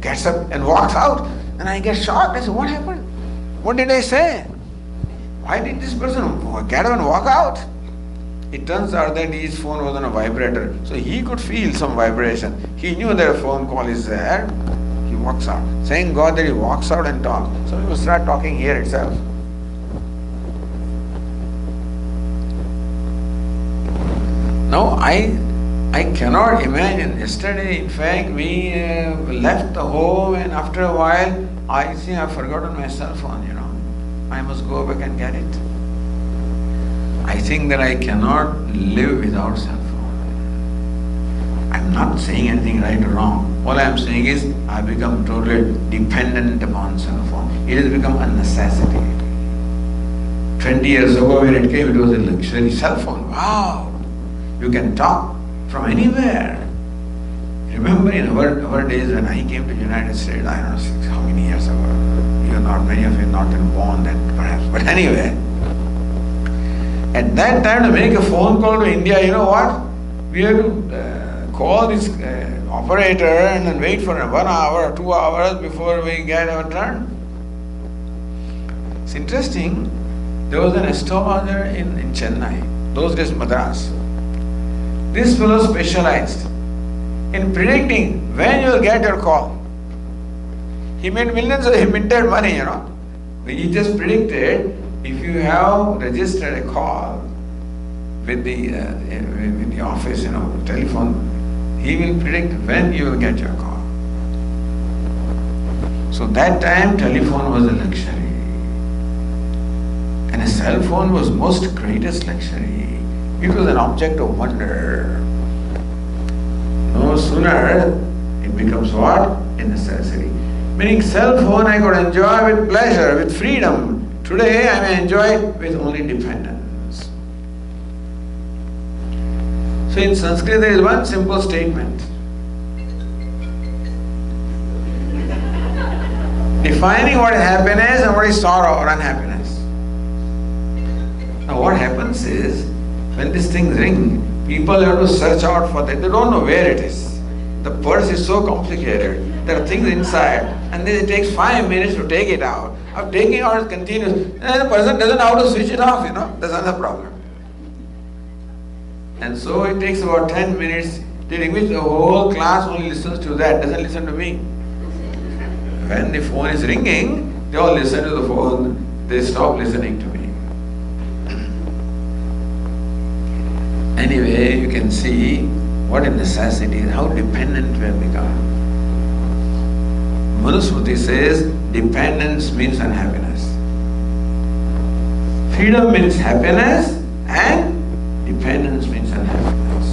S1: gets up and walks out, and I get shocked. I say, what happened? What did I say? Why did this person get up and walk out? It turns out that his phone was on a vibrator, so he could feel some vibration. He knew that a phone call is there. He walks out. Thank God that he walks out and talks. So he will start talking here itself. Now I cannot imagine. Yesterday, in fact, we left the home, and after a while, I think I've forgotten my cell phone, I must go back and get it. I think that I cannot live without cell phone. I'm not saying anything right or wrong. All I'm saying is I've become totally dependent upon cell phone. It has become a necessity. 20 years ago when it came, it was a luxury cell phone. Wow! You can talk from anywhere. Remember in our days when I came to the United States, I don't know how many years ago. Many of you not been born then perhaps. But anyway, at that time to make a phone call to India, you know what? We had to call this operator and then wait for 1 hour or 2 hours before we get our turn. It's interesting, there was an astrologer in Chennai, those days Madras. This fellow specialized in predicting when you will get your call. He made millions, he minted money, He just predicted if you have registered a call with the office, telephone, he will predict when you will get your call. So that time telephone was a luxury. And a cell phone was most greatest luxury. It was an object of wonder. No sooner it becomes what? A necessity. Meaning cell phone I could enjoy with pleasure, with freedom. Today I may enjoy it with only dependence. So in Sanskrit there is one simple statement. Defining what is happiness and what is sorrow or unhappiness. Now what happens is, when these things ring, people have to search out for that. They don't know where it is. The purse is so complicated. There are things inside, and then it takes 5 minutes to take it out. Of taking it out is continuous. And the person doesn't know how to switch it off, That's another problem. And so it takes about 10 minutes, during which the whole class only listens to that, doesn't listen to me. When the phone is ringing, they all listen to the phone, they stop listening to me. Anyway, you can see what a necessity is, how dependent we have become. Manusmriti says, dependence means unhappiness. Freedom means happiness, and dependence means unhappiness.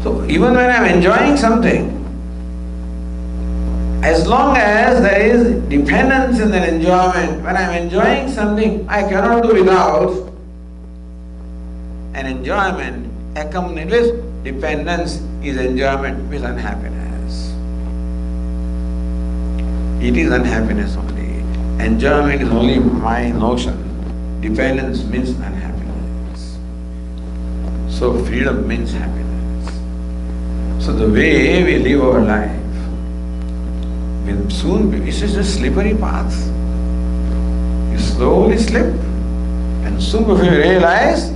S1: So even when I am enjoying something, as long as there is dependence in that enjoyment, when I am enjoying something I cannot do without, an enjoyment accompanied with dependence is enjoyment with unhappiness. It is unhappiness only. Enjoyment is only my notion. Dependence means unhappiness. So freedom means happiness. So the way we live our life will soon be, this is a slippery path. You slowly slip, and soon before you realize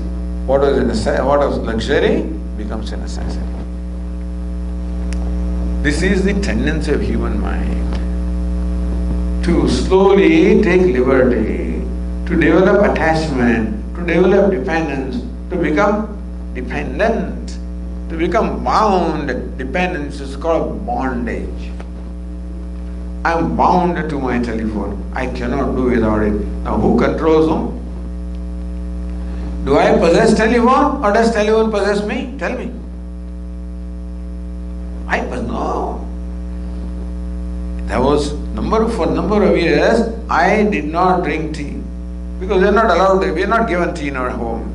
S1: what was luxury becomes a necessity. This is the tendency of human mind, to slowly take liberty, to develop attachment, to develop dependence, to become dependent, to become bound. Dependence is called bondage. I am bound to my telephone. I cannot do without it. Now who controls whom? Do I possess telephone or does telephone possess me? Tell me. No. There was for number of years, I did not drink tea. Because we are not allowed, we are not given tea in our home.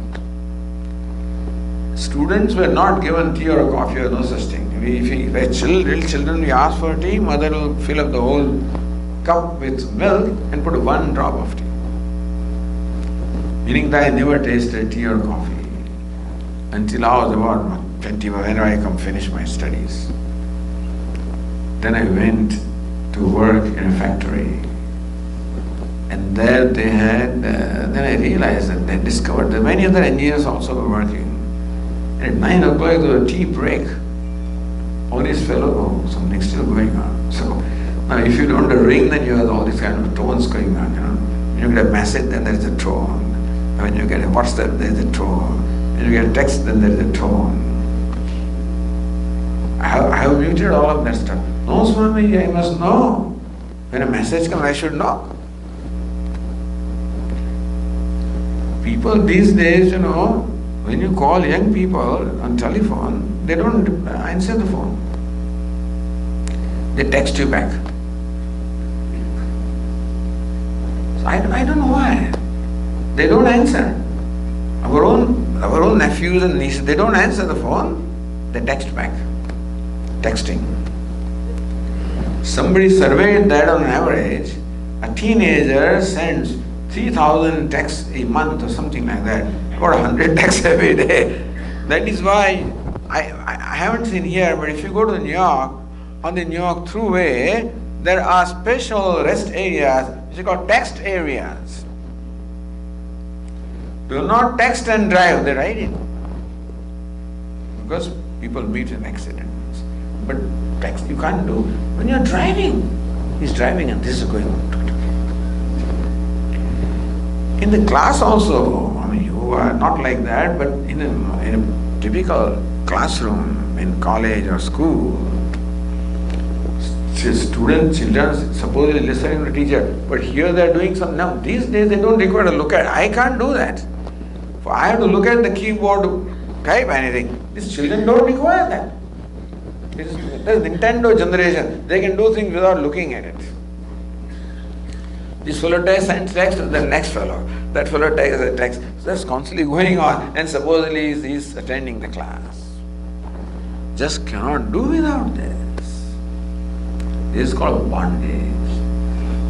S1: Students were not given tea or coffee or no such thing. If little children, we ask for tea, mother will fill up the whole cup with milk and put one drop of tea. Meaning that I never tasted tea or coffee until I was about 20, whenever I finish my studies. Then I went to work in a factory. And there they had, then I realized that they discovered that many other engineers also were working. And at 9 o'clock there was a tea break. All these fellows, oh, something's still going on. So now if you don't ring, then you have all these kind of tones going on, When you get a message, then there's a tone. When you get a WhatsApp, there's a tone. When you get a text, then there's a tone. I have muted all of that stuff. No, Swami, I must know. When a message comes, I should know. People these days, when you call young people on telephone, they don't answer the phone. They text you back. So I don't know why. They don't answer. Our own nephews and nieces, they don't answer the phone, they text back. Texting. Somebody surveyed that on average, a teenager sends 3,000 texts a month or something like that, or 100 texts every day. That is why I haven't seen here, but if you go to New York, on the New York Thruway, there are special rest areas which are called text areas. Do not text and drive, they write it. Because people meet in accidents. But text you can't do. When you're driving, he's driving and this is going on. In the class also, you are not like that, but in a typical classroom, in college or school, children supposedly listening to the teacher, but here they are doing some. Now these days they don't require to look at. I can't do that. For I have to look at the keyboard to type anything. These children don't require that. This is Nintendo generation. They can do things without looking at it. This fellow sends text to the next fellow. That fellow takes a text. So that's constantly going on, and supposedly he is attending the class. Just cannot do without this. This is called bondage.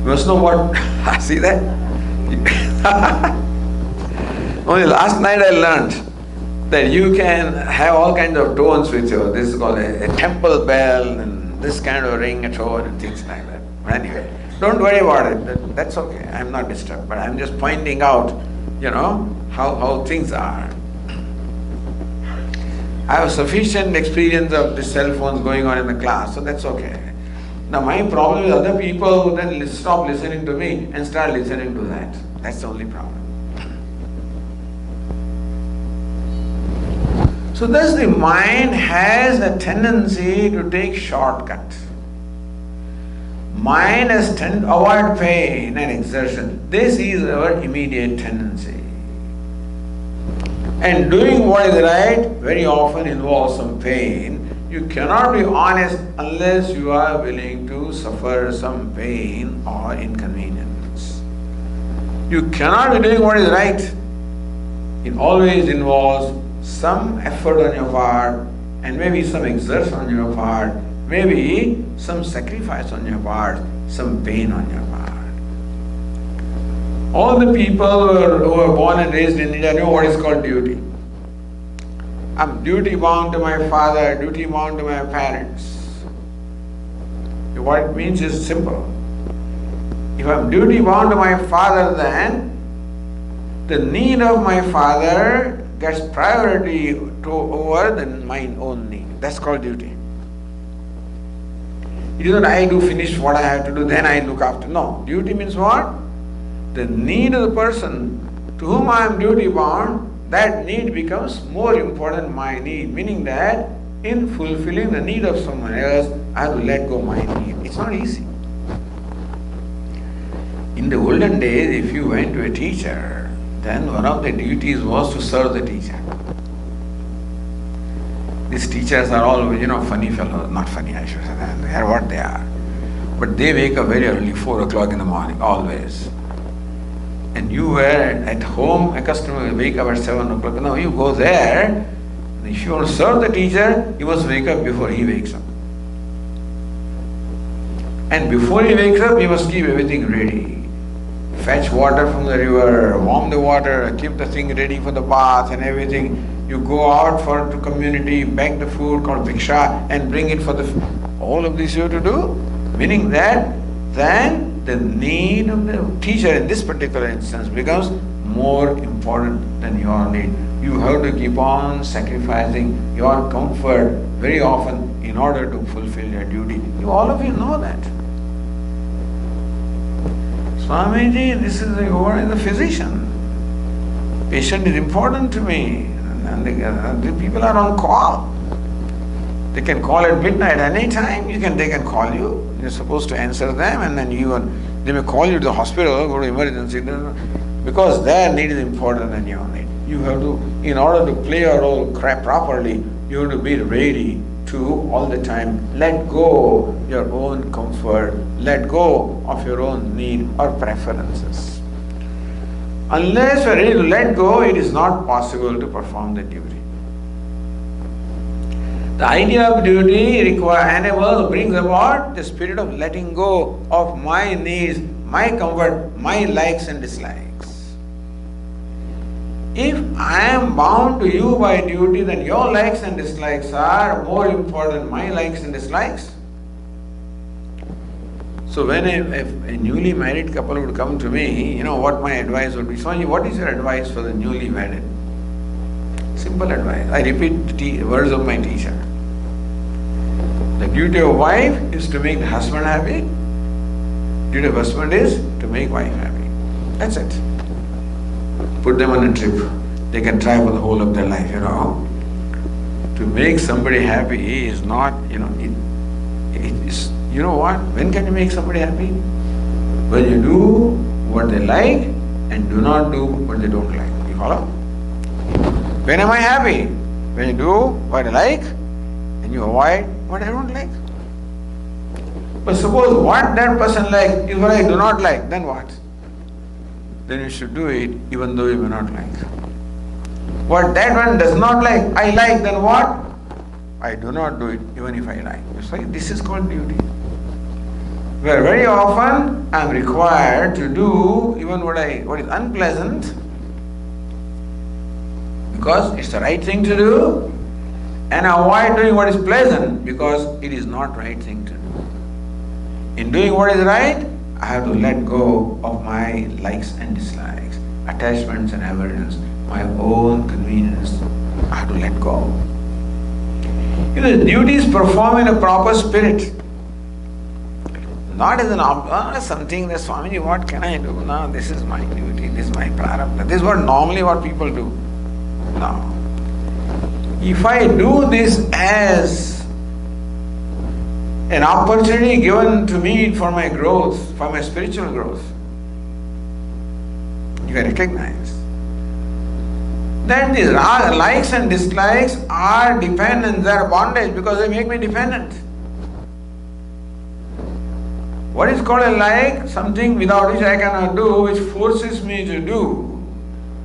S1: You must know what. See that? Only last night I learned that you can have all kinds of tones with you. This is called a temple bell and this kind of ring a tone and things like that. But anyway, don't worry about it. That's okay. I'm not disturbed. But I'm just pointing out, how things are. I have sufficient experience of the cell phones going on in the class, so that's okay. Now my problem is other people who then stop listening to me and start listening to that. That's the only problem. So thus the mind has a tendency to take shortcuts. Mind has to avoid pain and exertion. This is our immediate tendency. And doing what is right very often involves some pain. You cannot be honest unless you are willing to suffer some pain or inconvenience. You cannot be doing what is right. It always involves some effort on your part and maybe some exertion on your part, maybe some sacrifice on your part, some pain on your part. All the people who were born and raised in India know what is called duty. I'm duty bound to my father, duty bound to my parents. What it means is simple. If I'm duty bound to my father, then the need of my father gets priority over my own need. That's called duty. It is not I do finish what I have to do, then I look after. No. Duty means what? The need of the person to whom I am duty bound, that need becomes more important than my need. Meaning that in fulfilling the need of someone else, I have to let go my need. It's not easy. In the olden days, if you went to a teacher, then one of the duties was to serve the teacher. These teachers are all, funny fellows. Not funny, I should say. They are what they are. But they wake up very early, 4 o'clock in the morning, always. And you were at home accustomed to wake up at 7 o'clock. Now you go there, if you want to serve the teacher, you must wake up before he wakes up. And before he wakes up, you must keep everything ready. Fetch water from the river, warm the water, keep the thing ready for the bath and everything. You go out for the community, bake the food called bhiksha and bring it for the... All of this you have to do. Meaning that then the need of the teacher in this particular instance becomes more important than your need. You have to keep on sacrificing your comfort very often in order to fulfill your duty. All of you know that. Swamiji, this is you are the physician. Patient is important to me. And the people are on call. They can call at midnight any time. They can call you. You're supposed to answer them, and then they may call you to the hospital, go to emergency, because their need is important than your need. You have to, in order to play your role properly, you have to be ready to all the time let go your own comfort, let go of your own need or preferences. Unless you are ready to let go, it is not possible to perform the duty. The idea of duty brings about the spirit of letting go of my needs, my comfort, my likes and dislikes. If I am bound to you by duty, then your likes and dislikes are more important than my likes and dislikes. So when a newly married couple would come to me, what my advice would be. Swami, what is your advice for the newly married? Simple advice. I repeat the words of my teacher. The duty of wife is to make the husband happy. Duty of husband is to make wife happy. That's it. Put them on a trip. They can try for the whole of their life, To make somebody happy is not, it is, what? When can you make somebody happy? When you do what they like and do not do what they don't like. You follow? When am I happy? When you do what I like and you avoid what I don't like. But suppose what that person likes is what I do not like, then what? Then you should do it even though you may not like. What that one does not like, I like, then what? I do not do it even if I like. So this is called duty. Where very often I am required to do even what is unpleasant because it's the right thing to do, and avoid doing what is pleasant because it is not right thing to do. In doing what is right, I have to let go of my likes and dislikes, attachments and aversions, my own convenience. I have to let go. The duties performed in a proper spirit. Not as something that Swamiji, what can I do? No, this is my duty, this is my prarabdha. This is normally what people do. No. If I do this as an opportunity given to me for my growth, for my spiritual growth, you can recognize that these likes and dislikes are dependence, they are bondage because they make me dependent. What is called a like? Something without which I cannot do, which forces me to do.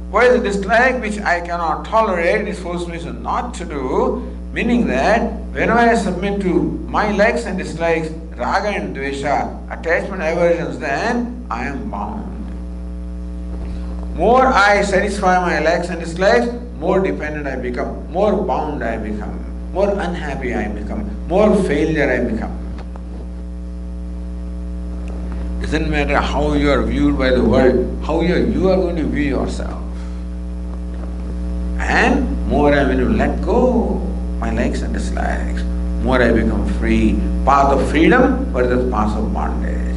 S1: What is a dislike? Which I cannot tolerate, it forces me not to do. Meaning that whenever I submit to my likes and dislikes, raga and dvesha, attachment, aversions, then I am bound. More I satisfy my likes and dislikes, more dependent I become, more bound I become, more unhappy I become, more failure I become. Doesn't matter how you are viewed by the world, how you are going to view yourself. And more I will let go my likes and dislikes, more I become free. Path of freedom versus path of bondage.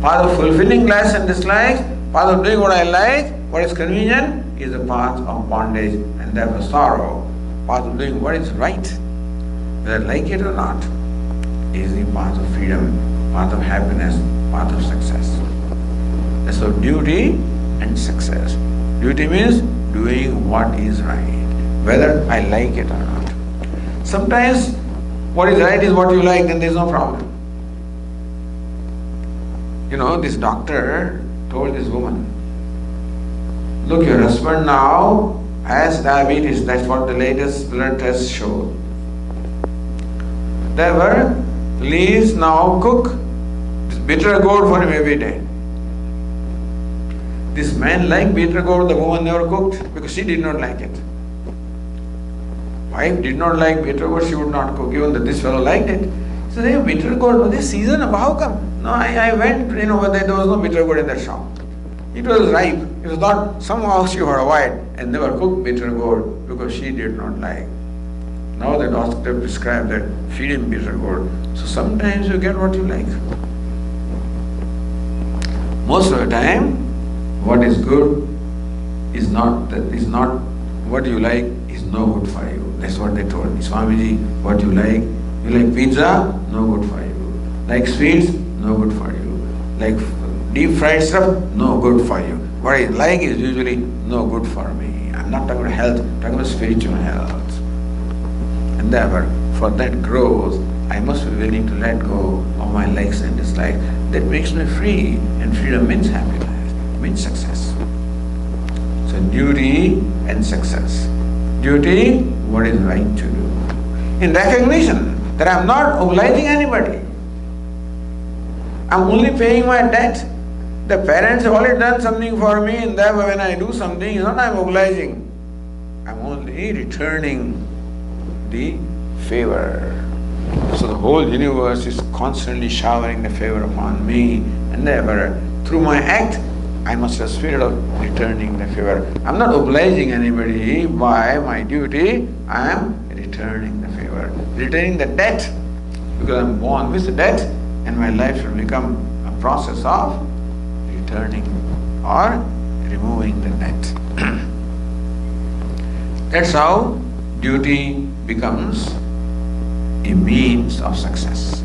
S1: Path of fulfilling likes and dislikes, path of doing what I like, what is convenient, is the path of bondage and therefore sorrow. Path of doing what is right, whether I like it or not, is the path of freedom, path of happiness, path of success. That's so duty and success. Duty means doing what is right, whether I like it or not. Sometimes what is right is what you like, then there is no problem. This doctor told this woman, look, your husband now has diabetes. That's what the latest blood tests show. Therefore, please now cook this bitter gourd for him every day. This man liked bitter gourd, the woman never cooked because she did not like it. Wife did not like bitter gourd, she would not cook, even though this fellow liked it. So they have bitter gourd, but this season, how come? No, I went, there was no bitter gourd in that shop. It was ripe. It was not, somehow she would avoid and never cooked bitter gourd because she did not like. Now the doctor prescribed that feed him bitter gourd. So sometimes you get what you like. Most of the time, what is good is not what you like is no good for you. That's what they told me. Swamiji, what you like pizza, no good for you. Like sweets, no good for you. Like deep fried stuff, no good for you. What I like is usually no good for me. I'm not talking about health, I'm talking about spiritual health. And therefore, for that growth, I must be willing to let go of my likes and dislikes. That makes me free, and freedom means happiness, means success. So duty and success. Duty, what is right to do. In recognition that I'm not obliging anybody. I'm only paying my debt. The parents have already done something for me, and therefore when I do something, it's not I'm obliging. I'm only returning the favor. So the whole universe is constantly showering the favor upon me, and therefore through my act, I must have spirit of returning the favor. I'm not obliging anybody by my duty, I am returning the favor. Returning the debt, because I'm born with the debt, and my life should become a process of returning or removing the debt. That's how duty becomes a means of success.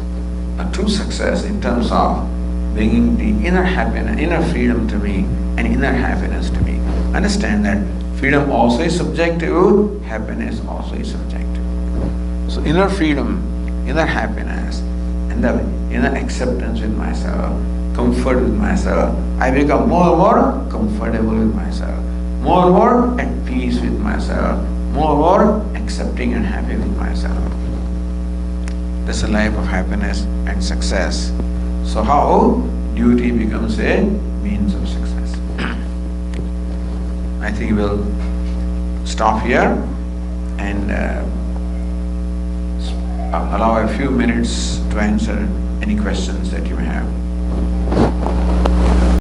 S1: A true success in terms of bringing the inner happiness, inner freedom to me and inner happiness to me. Understand that freedom also is subjective, happiness also is subjective. So inner freedom, inner happiness, and the inner acceptance with myself, comfort with myself, I become more and more comfortable with myself, more and more at peace with myself, more and more accepting and happy with myself. That's a life of happiness and success. So how duty becomes a means of success. I think we'll stop here and allow a few minutes to answer any questions that you may have.